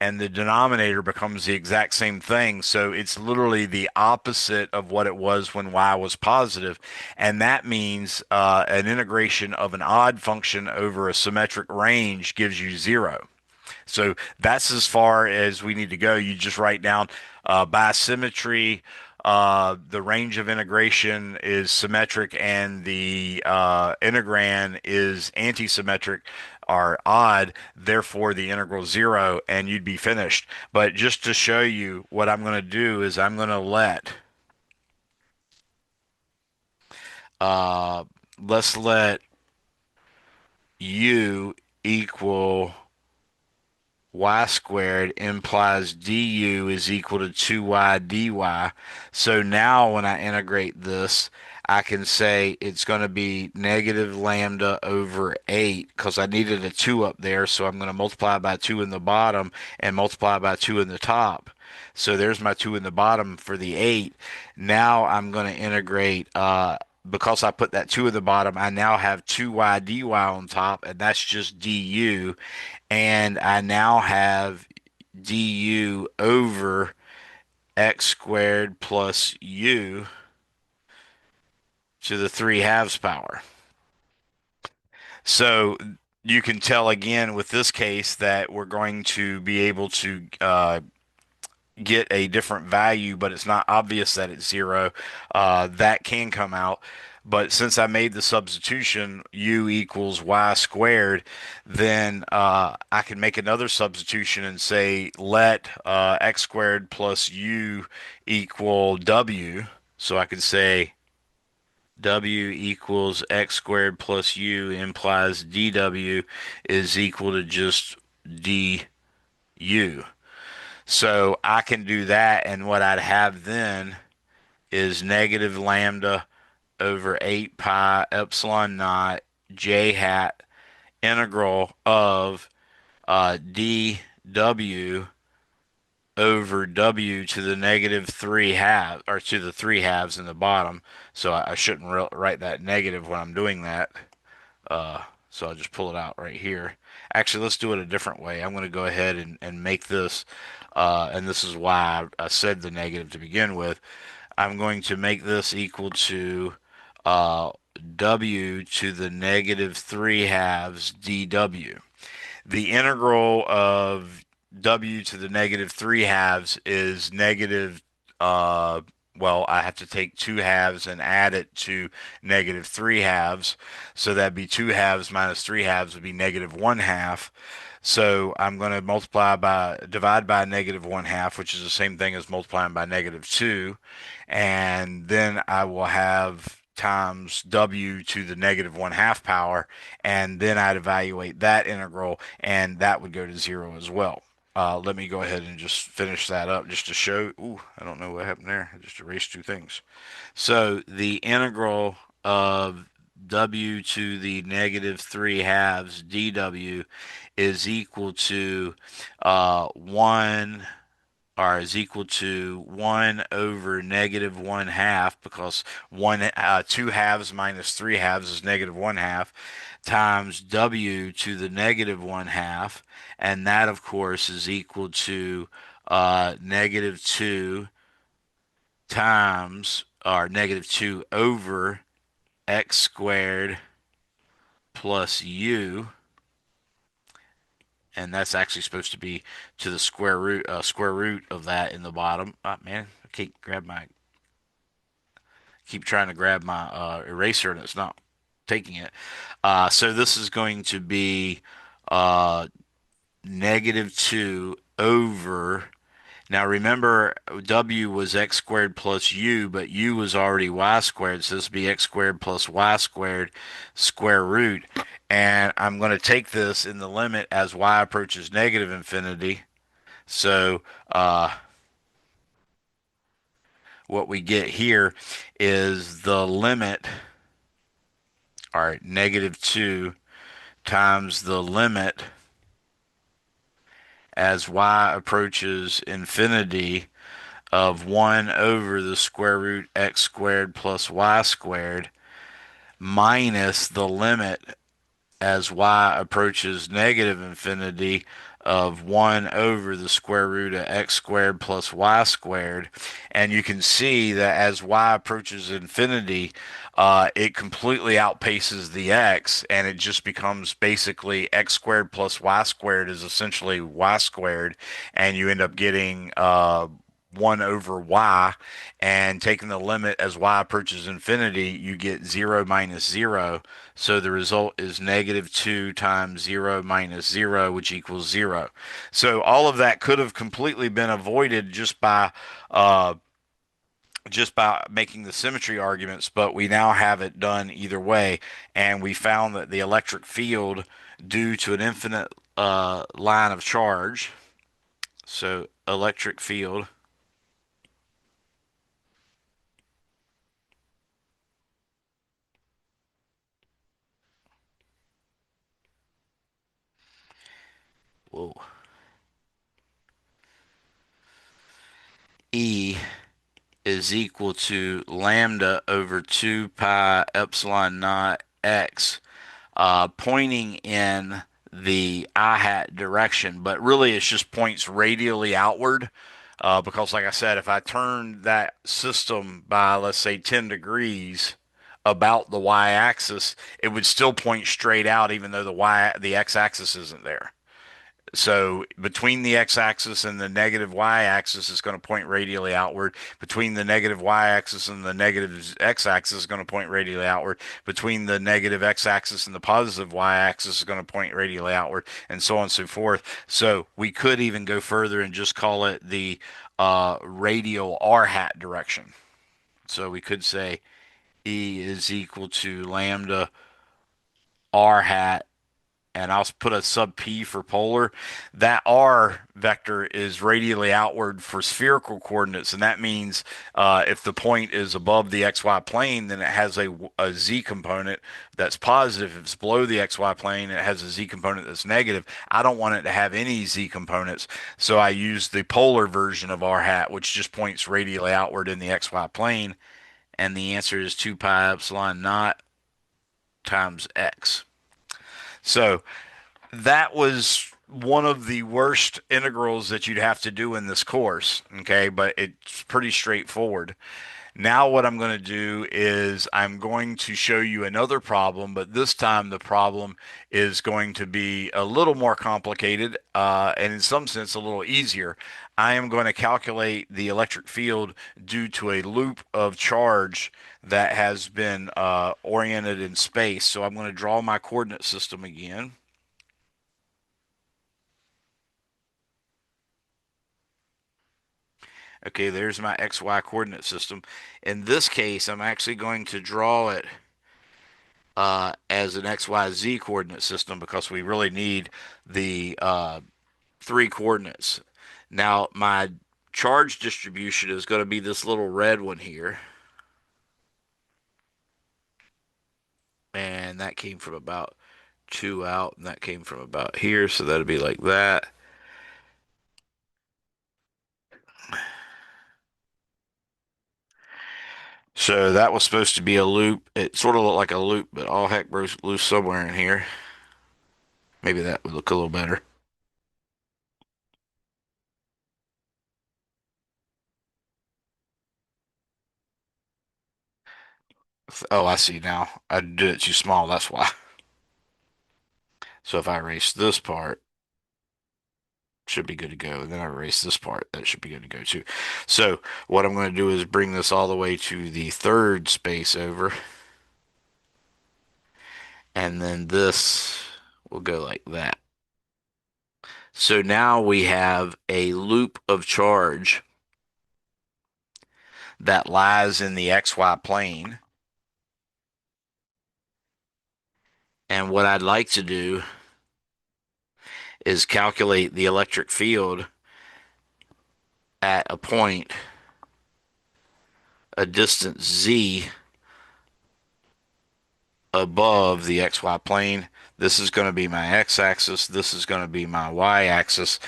S1: and the denominator becomes the exact same thing. So it's literally the opposite of what it was when y was positive. And that means an integration of an odd function over a symmetric range gives you 0. So that's as far as we need to go. You just write down by symmetry, the range of integration is symmetric and the integrand is anti-symmetric or odd, therefore the integral 0, and you'd be finished. But just to show you what I'm going to do is I'm going to uh, let's let u equal y squared implies du is equal to 2y dy. So now when I integrate this, I can say it's going to be negative lambda over 8 because I needed a 2 up there. So I'm going to multiply by 2 in the bottom and multiply by 2 in the top. So there's my 2 in the bottom for the 8. Now I'm going to integrate, because I put that 2 in the bottom, I now have 2y dy on top, and that's just du. And I now have du over x squared plus u to the 3 halves power. So you can tell again with this case that we're going to be able to get a different value, but it's not obvious that it's 0. That can come out. But since I made the substitution, u equals y squared, then I can make another substitution and say let x squared plus u equal w. So I can say w equals x squared plus u implies dw is equal to just du. So I can do that, and what I'd have then is negative lambda over 8 pi epsilon naught j hat integral of dw over w to the negative 3 halves, or to the 3 halves in the bottom. So I shouldn't write that negative when I'm doing that. So I'll just pull it out right here. Actually, let's do it a different way. I'm going to go ahead and make this, and this is why I said the negative to begin with. I'm going to make this equal to uh, w to the negative 3 halves dw. The integral of w to the negative 3 halves is negative, uh, well, I have to take 2 halves and add it to negative 3 halves. So that'd be 2 halves minus 3 halves would be negative 1 half. So I'm going to divide by negative 1 half, which is the same thing as multiplying by negative 2. And then I will have times w to the negative 1 half power. And then I'd evaluate that integral, and that would go to 0 as well. Let me go ahead and just finish that up just to show. Ooh, I don't know what happened there. I just erased two things. So the integral of w to the negative 3 halves dw is equal to 1, or is equal to 1 over negative 1 half, because 2 halves minus 3 halves is negative 1 half, times w to the negative 1 half. And that, of course, is equal to negative 2 times, or negative 2 over x squared plus u, and that's actually supposed to be to the square root of that in the bottom. Oh, man, I can't grab my keep trying to grab my eraser and it's not taking it. So this is going to be uh, negative 2 over. Now remember, w was x squared plus u, but u was already y squared, so this would be x squared plus y squared square root. And I'm going to take this in the limit as y approaches negative infinity. So what we get here is the limit, or negative 2 times the limit as y approaches infinity of 1 over the square root x squared plus y squared minus the limit as y approaches negative infinity of 1 over the square root of x squared plus y squared. And you can see that as y approaches infinity, it completely outpaces the x, and it just becomes basically x squared plus y squared is essentially y squared, and you end up getting 1 over y, and taking the limit as y approaches infinity, you get 0 minus 0. So the result is negative 2 times 0 minus 0, which equals 0. So all of that could have completely been avoided uh, just by making the symmetry arguments, but we now have it done either way, and we found that the electric field due to an infinite line of charge, so electric field, whoa, E is equal to lambda over 2 pi epsilon naught x, pointing in the I hat direction, but really it's just points radially outward. Because, like I said, if I turn that system by, let's say, 10 degrees about the y-axis, it would still point straight out, even though the x-axis isn't there. So between the x-axis and the negative y-axis is going to point radially outward. Between the negative y-axis and the negative x-axis is going to point radially outward. Between the negative x-axis and the positive y-axis is going to point radially outward, and so on and so forth. So we could even go further and just call it the radial r hat direction. So we could say E is equal to lambda r hat, and I'll put a sub p for polar. That r vector is radially outward for spherical coordinates, and that means if the point is above the xy plane, then it has a z component that's positive. If it's below the xy plane, it has a z component that's negative. I don't want it to have any z components, so I use the polar version of r hat, which just points radially outward in the xy plane, and the answer is 2 pi epsilon naught times x. So that was one of the worst integrals that you'd have to do in this course. Okay, but it's pretty straightforward. Now, what I'm going to do is I'm going to show you another problem, but this time the problem is going to be a little more complicated and, in some sense, a little easier. I am going to calculate the electric field due to a loop of charge that has been oriented in space. So I'm going to draw my coordinate system again. Okay, there's my XY coordinate system. In this case, I'm actually going to draw it as an XYZ coordinate system because we really need the three coordinates. Now, my charge distribution is going to be this little red one here, and that came from about two out, and that came from about here, so that'll be like that. So that was supposed to be a loop. It sort of looked like a loop, but all heck broke loose somewhere in here. Maybe that would look a little better. Oh, I see now. I did it too small, that's why. So if I erase this part, should be good to go. And then I erase this part, that should be good to go too. So what I'm going to do is bring this all the way to the third space over, and then this will go like that. So now we have a loop of charge that lies in the XY plane. And what I'd like to do is calculate the electric field at a point, a distance z above the XY plane. This is going to be my x-axis. This is going to be my y-axis.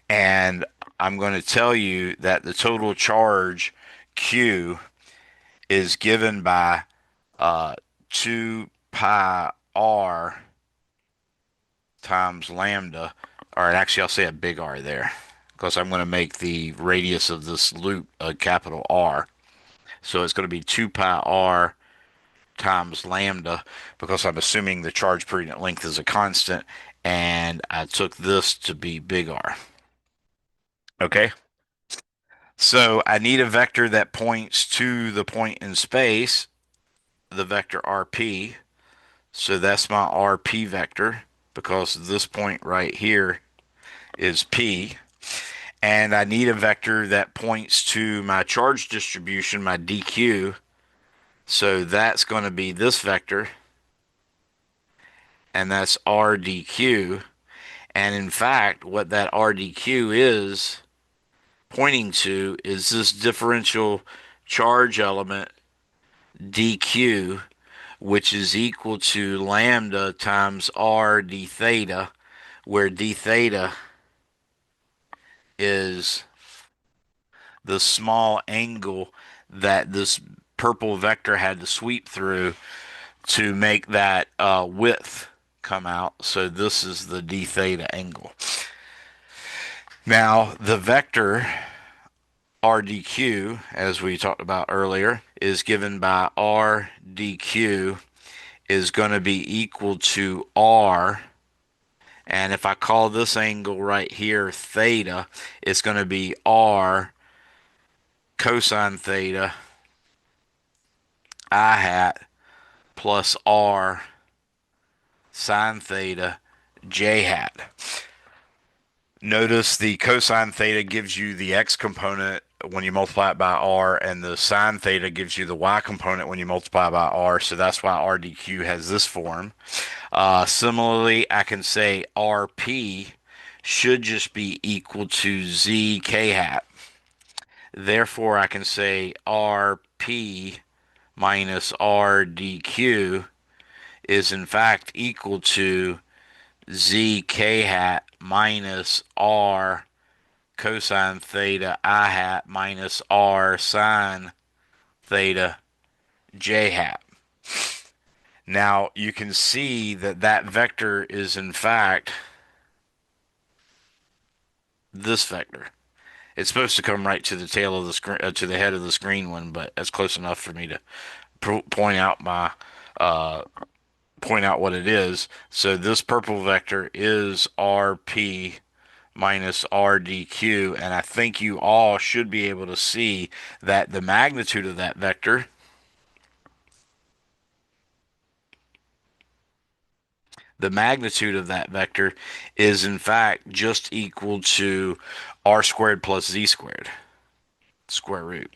S1: And I'm going to tell you that the total charge Q is given by 2 pi r times lambda. Or actually, I'll say a big R there because I'm going to make the radius of this loop a capital R. So it's going to be 2 pi r times lambda because I'm assuming the charge per unit length is a constant, and I took this to be big R. Okay, so I need a vector that points to the point in space, the vector RP. So that's my RP vector because this point right here is P. And I need a vector that points to my charge distribution, my DQ. So that's going to be this vector, and that's RDQ. And in fact, what that RDQ is pointing to is this differential charge element DQ, which is equal to lambda times R d theta, where d theta is the small angle that this purple vector had to sweep through to make that width come out. So this is the d theta angle. Now, the vector RDQ, as we talked about earlier, is given by RDQ is going to be equal to R And if I call this angle right here theta, it's going to be r cosine theta I hat plus r sine theta j hat. Notice the cosine theta gives you the x component when you multiply it by r, and the sine theta gives you the y component when you multiply by r. So that's why r dq has this form. Similarly, I can say rp should just be equal to z k hat. Therefore, I can say rp minus r dq is in fact equal to z k hat minus r cosine theta I hat minus r sine theta j hat. Now you can see that that vector is in fact this vector. It's supposed to come right to the tail of the screen, to the head of the screen one, but that's close enough for me to point out my uh, point out what it is. So this purple vector is RP minus RDQ, and I think you all should be able to see that the magnitude of that vector is in fact just equal to r squared plus z squared, square root.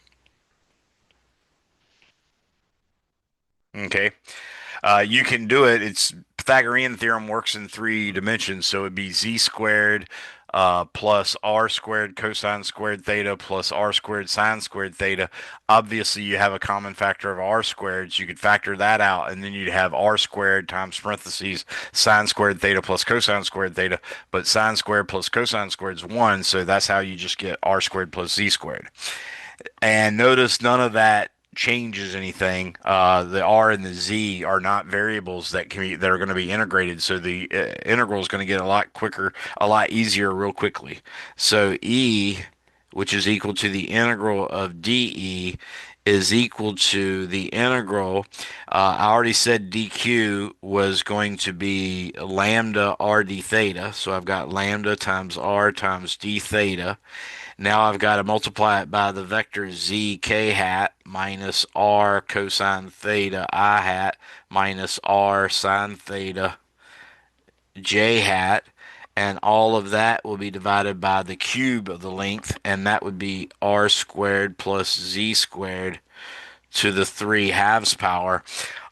S1: Okay. You can do it. It's Pythagorean theorem works in three dimensions, so it'd be z squared plus r squared cosine squared theta plus r squared sine squared theta. Obviously, you have a common factor of r squared, so you could factor that out, and then you'd have r squared times parentheses sine squared theta plus cosine squared theta. But sine squared plus cosine squared is 1, so that's how you just get r squared plus z squared. And notice none of that changes anything. The r and the z are not variables that are going to be integrated, so the integral is going to get a lot quicker, a lot easier, real quickly. So e, which is equal to the integral of dE, is equal to the integral. I already said dq was going to be lambda r d theta, so I've got lambda times r times d theta. Now I've got to multiply it by the vector z k hat minus r cosine theta I hat minus r sine theta j hat. And all of that will be divided by the cube of the length, and that would be r squared plus z squared to the 3 halves power,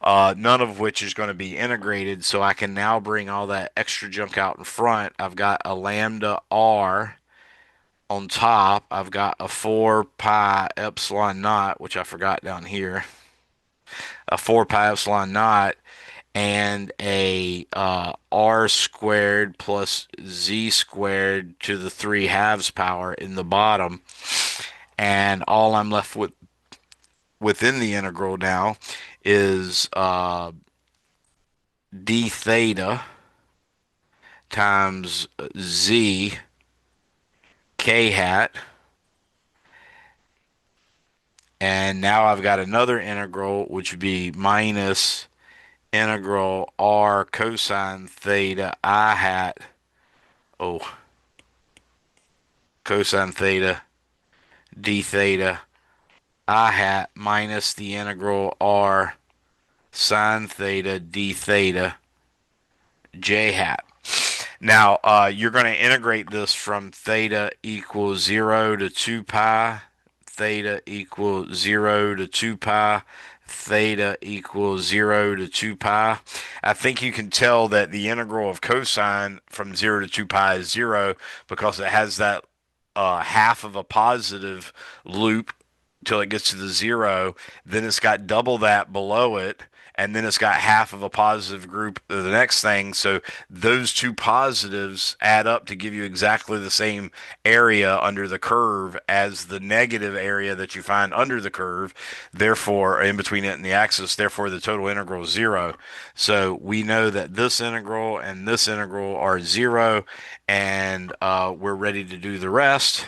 S1: none of which is going to be integrated. So I can now bring all that extra junk out in front. I've got a lambda r on top. I've got a 4 pi epsilon naught, which I forgot down here, a 4 pi epsilon naught, and a r squared plus z squared to the 3 halves power in the bottom. And all I'm left with within the integral now is d theta times z k hat. And now I've got another integral, which would be minus integral r cosine theta I hat, oh, cosine theta d theta I hat minus the integral r sine theta d theta j hat. Now, you're going to integrate this from theta equals 0 to 2 pi, theta equals 0 to 2 pi, theta equals 0 to 2 pi. I think you can tell that the integral of cosine from 0 to 2 pi is 0 because it has that half of a positive loop till it gets to the 0. Then it's got double that below it, and then it's got half of a positive group of the next thing. So those two positives add up to give you exactly the same area under the curve as the negative area that you find under the curve, therefore in between it and the axis. Therefore the total integral is 0. So we know that this integral and this integral are 0, and we're ready to do the rest.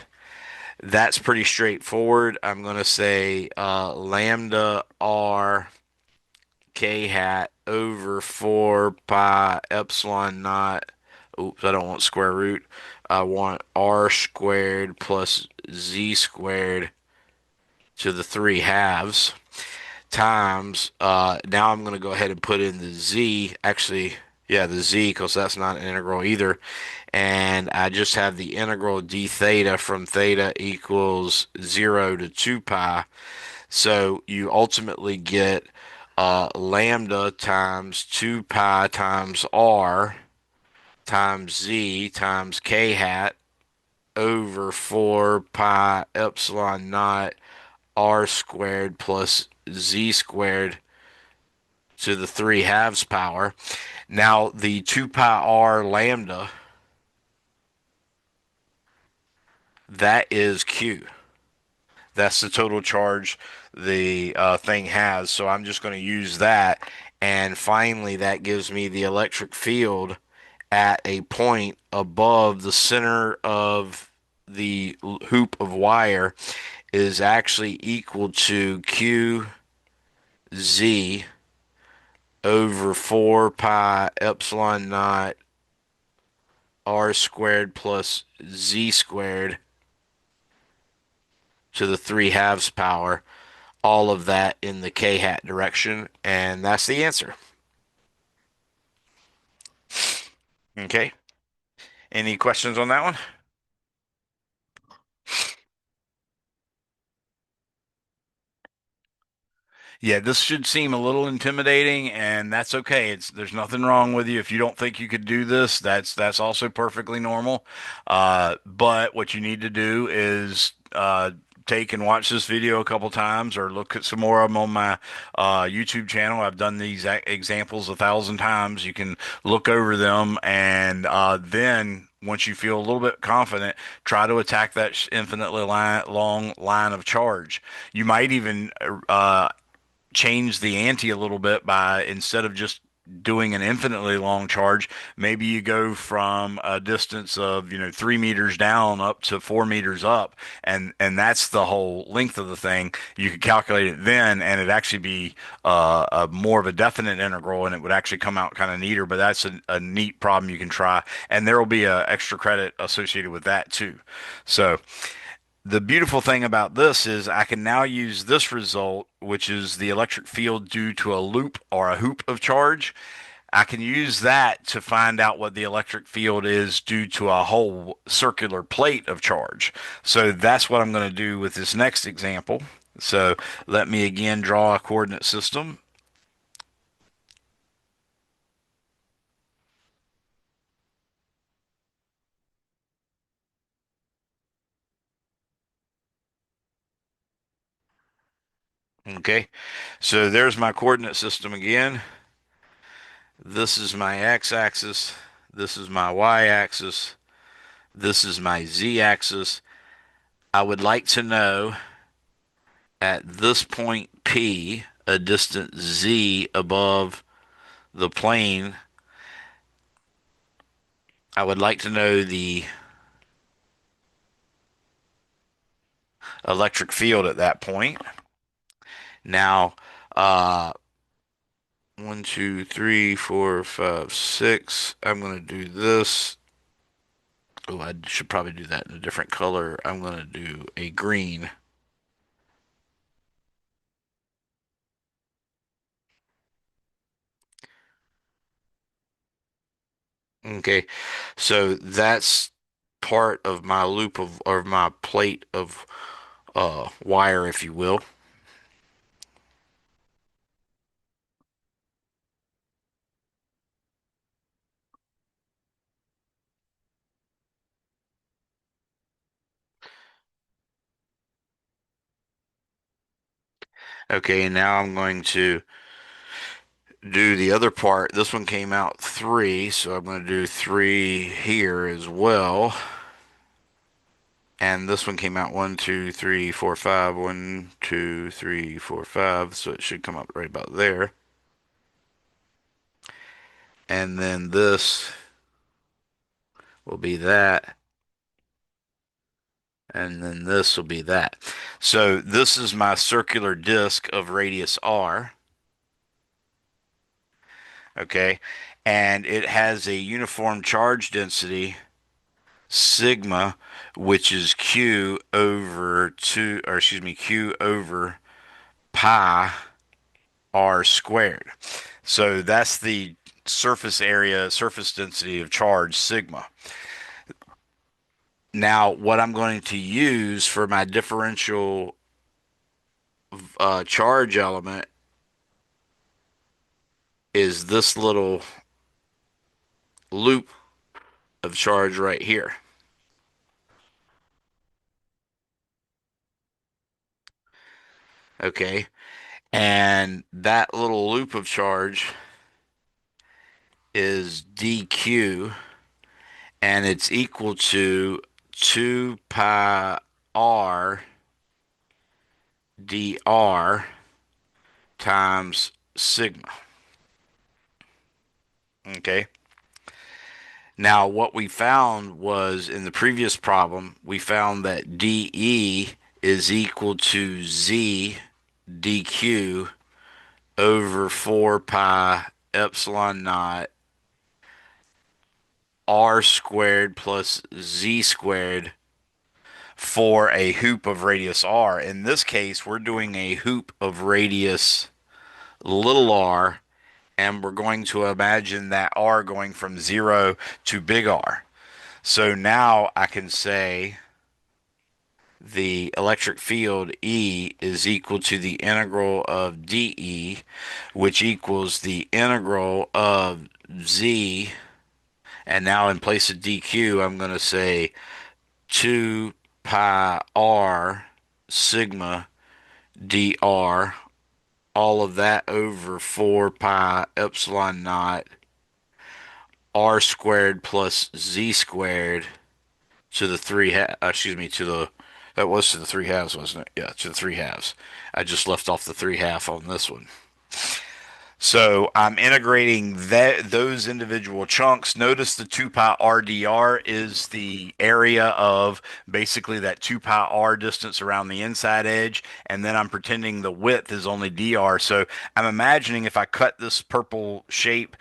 S1: That's pretty straightforward. I'm going to say lambda r k hat over 4 pi epsilon naught Oops, I don't want square root. I want r squared plus z squared to the 3 halves times, now I'm going to go ahead and put in the z, actually, yeah, the z, because that's not an integral either. And I just have the integral d theta from theta equals 0 to 2 pi. So you ultimately get lambda times 2 pi times r times z times k hat over 4 pi epsilon naught r squared plus z squared to the 3 halves power. Now the 2 pi r lambda, that is Q. That's the total charge the thing has. So I'm just going to use that. And finally, that gives me the electric field at a point above the center of the hoop of wire is actually equal to QZ over 4 pi epsilon naught r squared plus z squared to the 3 halves power, all of that in the k hat direction, and that's the answer. Okay. Any questions on that one? Yeah, this should seem a little intimidating, and that's okay. There's nothing wrong with you if you don't think you could do this. That's also perfectly normal. But what you need to do is take and watch this video a couple times, or look at some more of them on my YouTube channel. I've done these examples 1,000 times. You can look over them, and then once you feel a little bit confident, try to attack that infinitely long line of charge. You might even change the ante a little bit by, instead of just doing an infinitely long charge, maybe you go from a distance of 3 meters down up to 4 meters up, and that's the whole length of the thing. You could calculate it then, and it'd actually be a more of a definite integral, and it would actually come out kind of neater. But that's a neat problem you can try, and there will be a extra credit associated with that too. So the beautiful thing about this is I can now use this result, which is the electric field due to a loop or a hoop of charge. I can use that to find out what the electric field is due to a whole circular plate of charge. So that's what I'm going to do with this next example. So let me again draw a coordinate system. Okay, so there's my coordinate system again. This is my x-axis. This is my y-axis. This is my z-axis. I would like to know at this point P, a distance Z above the plane, I would like to know the electric field at that point. Now, uh, 1, 2, 3, 4, 5, 6. I'm going to do this. Oh, I should probably do that in a different color. I'm going to do a green. Okay, so that's part of my loop of, or my plate of wire, if you will. Okay, and now I'm going to do the other part. This one came out 3, so I'm going to do 3 here as well. And this one came out 1, 2, 3, 4, 5. 1, 2, 3, 4, 5. So it should come up right about there. And then this will be that. And then this will be that. So this is my circular disc of radius r. Okay. and it has a uniform charge density sigma, which is q over 2, or excuse me, q over pi r squared. So that's the surface area, surface density of charge sigma. Now, what I'm going to use for my differential charge element is this little loop of charge right here. Okay. And that little loop of charge is dq, and it's equal to 2 pi r dr times sigma. Okay. Now, what we found was in the previous problem, we found that dE is equal to z dq over 4 pi epsilon naught r squared plus z squared for a hoop of radius r. In this case, we're doing a hoop of radius little r, and we're going to imagine that r going from 0 to big R. So now I can say the electric field E is equal to the integral of dE, which equals the integral of Z. And now in place of dq, I'm going to say 2 pi r sigma dr, all of that over 4 pi epsilon naught r squared plus z squared to the excuse me, to the, that was to the 3 halves, wasn't it? Yeah, to the 3 halves. I just left off the 3 half on this one. So I'm integrating those individual chunks. Notice the 2 pi RDR is the area of basically that 2 pi R distance around the inside edge. And then I'm pretending the width is only DR. So I'm imagining if I cut this purple shape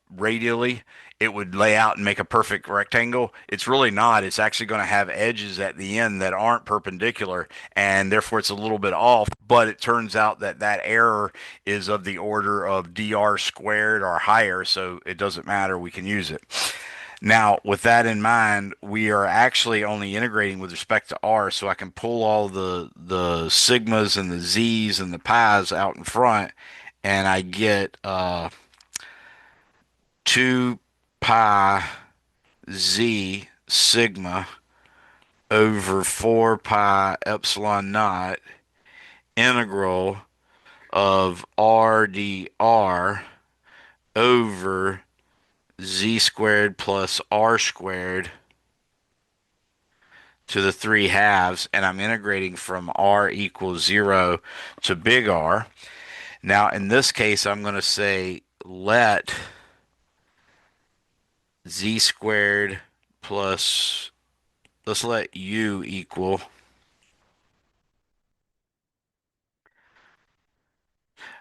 S1: radially, it would lay out and make a perfect rectangle. It's really not. It's actually going to have edges at the end that aren't perpendicular, and therefore it's a little bit off. But it turns out that that error is of the order of dr squared or higher, so it doesn't matter. We can use it. Now, with that in mind, we are actually only integrating with respect to r, so I can pull all the sigmas and the z's and the pi's out in front, and I get 2 pi z sigma over 4 pi epsilon naught integral of r dr over z squared plus r squared to the 3 halves, and I'm integrating from r equals 0 to big R. Now, in this case, I'm going to say let z squared plus, let's let u equal,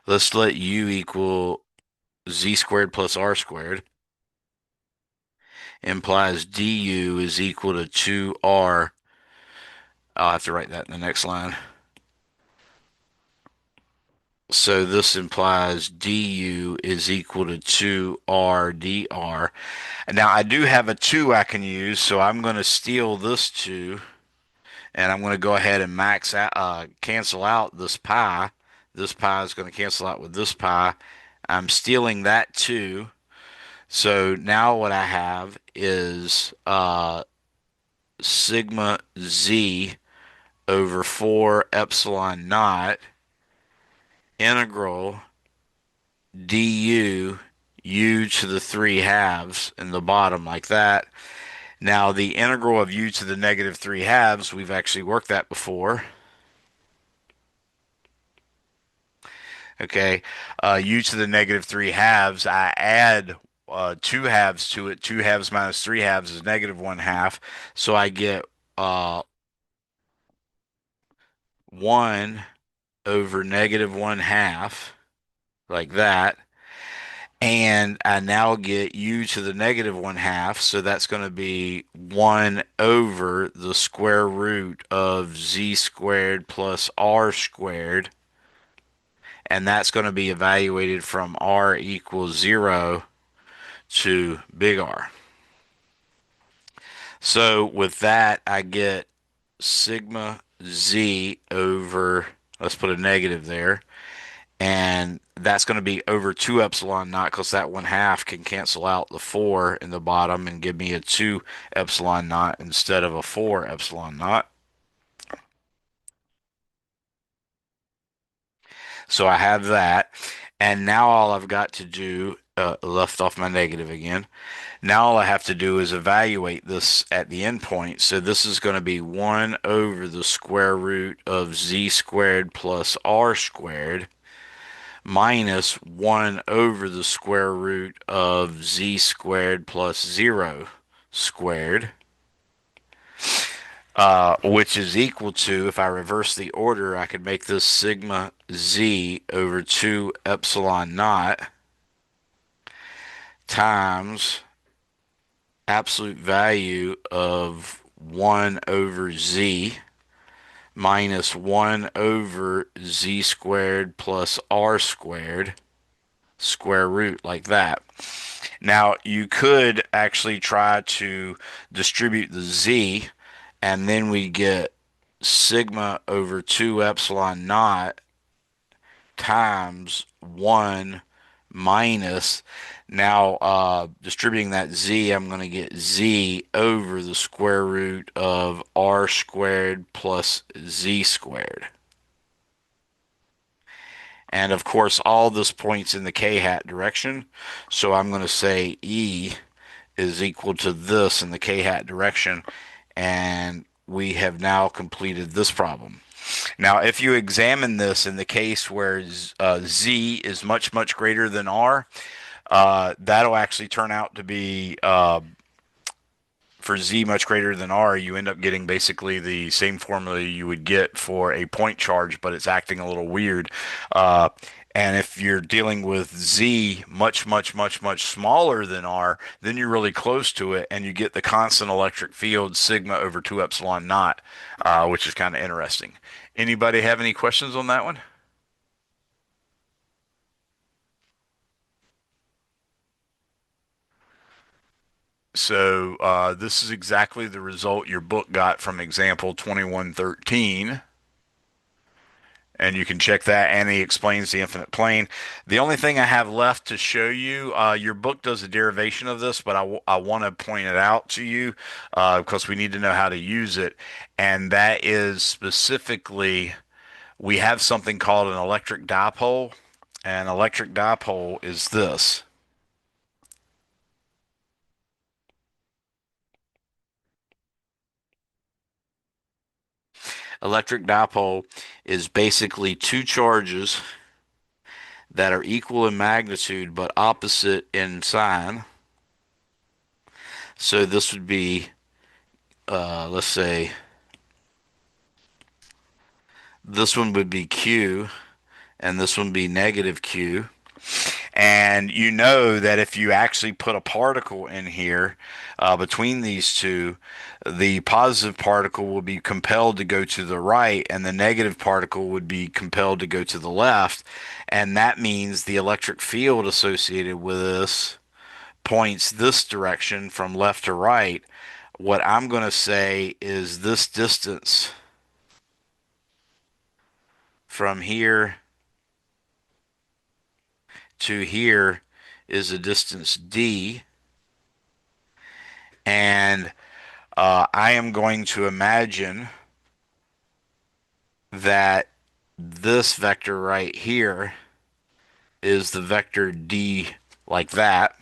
S1: let's let u equal z squared plus r squared, implies du is equal to 2r. I'll have to write that in the next line. So this implies du is equal to 2r dr. And now I do have a 2 I can use, so I'm going to steal this 2, and I'm going to go ahead and max out, cancel out this pi. This pi is going to cancel out with this pi. I'm stealing that 2. So now what I have is sigma z over 4 epsilon naught integral du u to the 3 halves in the bottom like that. Now the integral of u to the negative 3 halves, we've actually worked that before. Okay, u to the negative 3 halves, I add 2 halves to it. 2 halves minus 3 halves is negative 1/2. So I get 1 over negative 1/2, like that. And I now get u to the negative 1/2, so that's going to be 1 over the square root of z squared plus r squared, and that's going to be evaluated from r equals 0 to big R. So with that, I get sigma z over, let's put a negative there, and that's going to be over 2 epsilon naught because that 1/2 can cancel out the 4 in the bottom and give me a 2 epsilon naught instead of a 4 epsilon naught. So I have that. And now all I've got to do, left off my negative again. Now all I have to do is evaluate this at the endpoint. So this is going to be 1 over the square root of z squared plus r squared minus 1 over the square root of z squared plus 0 squared, which is equal to, if I reverse the order, I could make this sigma z over 2 epsilon naught times absolute value of 1 over z minus 1 over z squared plus r squared square root like that. Now, you could actually try to distribute the z, and then we get sigma over 2 epsilon naught times 1 minus. Now, distributing that z, I'm going to get z over the square root of r squared plus z squared. And of course, all this points in the k-hat direction. So I'm going to say E is equal to this in the k-hat direction. And we have now completed this problem. Now, if you examine this in the case where z is much, much greater than r, that'll actually turn out to be for z much greater than r, you end up getting basically the same formula you would get for a point charge, but it's acting a little weird. Uh, and if you're dealing with z much, much, much, much smaller than r, then you're really close to it, and you get the constant electric field sigma over 2 epsilon naught, which is kind of interesting. Anybody have any questions on that one? So this is exactly the result your book got from example 2113. And you can check that, and he explains the infinite plane. The only thing I have left to show you, your book does a derivation of this, but I want to point it out to you because we need to know how to use it. And that is specifically, we have something called an electric dipole. An electric dipole is this. Electric dipole is basically two charges that are equal in magnitude but opposite in sign. So this would be, let's say, this one would be Q and this one would be negative Q. And you know that if you actually put a particle in here between these two, the positive particle will be compelled to go to the right, and the negative particle would be compelled to go to the left. And that means the electric field associated with this points this direction from left to right. What I'm going to say is this distance from here to here is a distance d, and I am going to imagine that this vector right here is the vector d like that.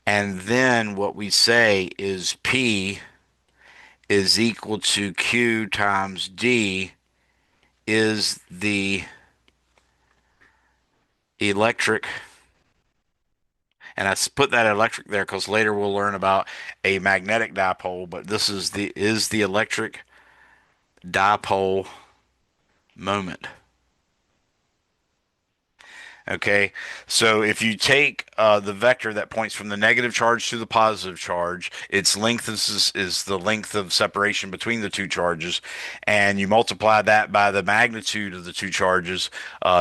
S1: And then what we say is P is equal to Q times D is the electric, and I put that electric there because later we'll learn about a magnetic dipole, but this is the electric dipole moment. Okay, so if you take the vector that points from the negative charge to the positive charge, its length is the length of separation between the two charges, and you multiply that by the magnitude of the two charges,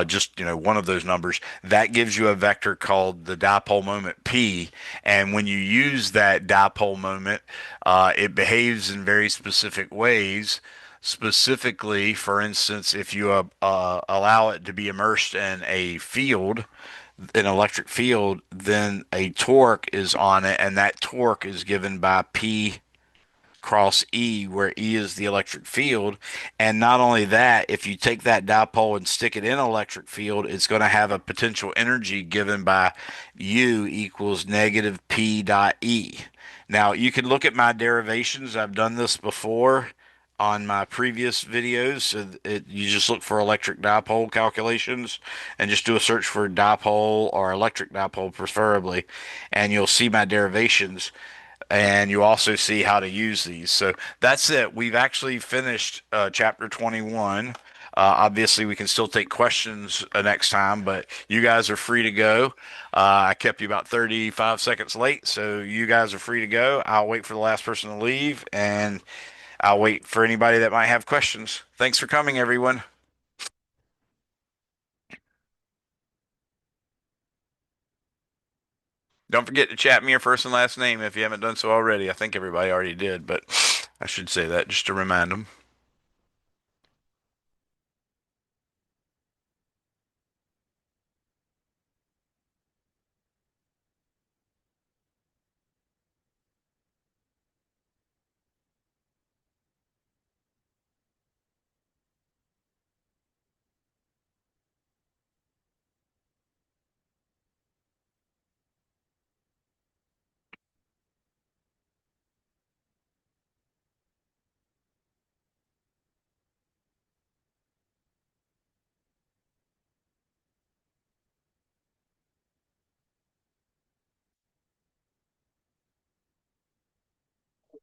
S1: just one of those numbers, that gives you a vector called the dipole moment P. And when you use that dipole moment, it behaves in very specific ways. Specifically, for instance, if you allow it to be immersed in a field, an electric field, then a torque is on it, and that torque is given by P cross E, where E is the electric field. And not only that, if you take that dipole and stick it in an electric field, it's going to have a potential energy given by U equals negative P dot E. Now, you can look at my derivations. I've done this before on my previous videos. So you just look for electric dipole calculations and just do a search for dipole or electric dipole preferably, and you'll see my derivations and you also see how to use these. So that's it. We've actually finished chapter 21. Obviously, we can still take questions next time, but you guys are free to go. I kept you about 35 seconds late, so you guys are free to go. I'll wait for the last person to leave, and I'll wait for anybody that might have questions. Thanks for coming, everyone. Don't forget to chat me your first and last name if you haven't done so already. I think everybody already did, but I should say that just to remind them.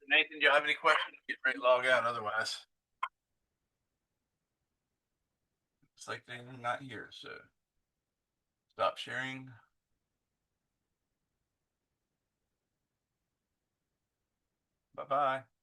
S1: Nathan, do you have any questions? Get ready to log out. Otherwise, it's like they're not here. So stop sharing. Bye bye.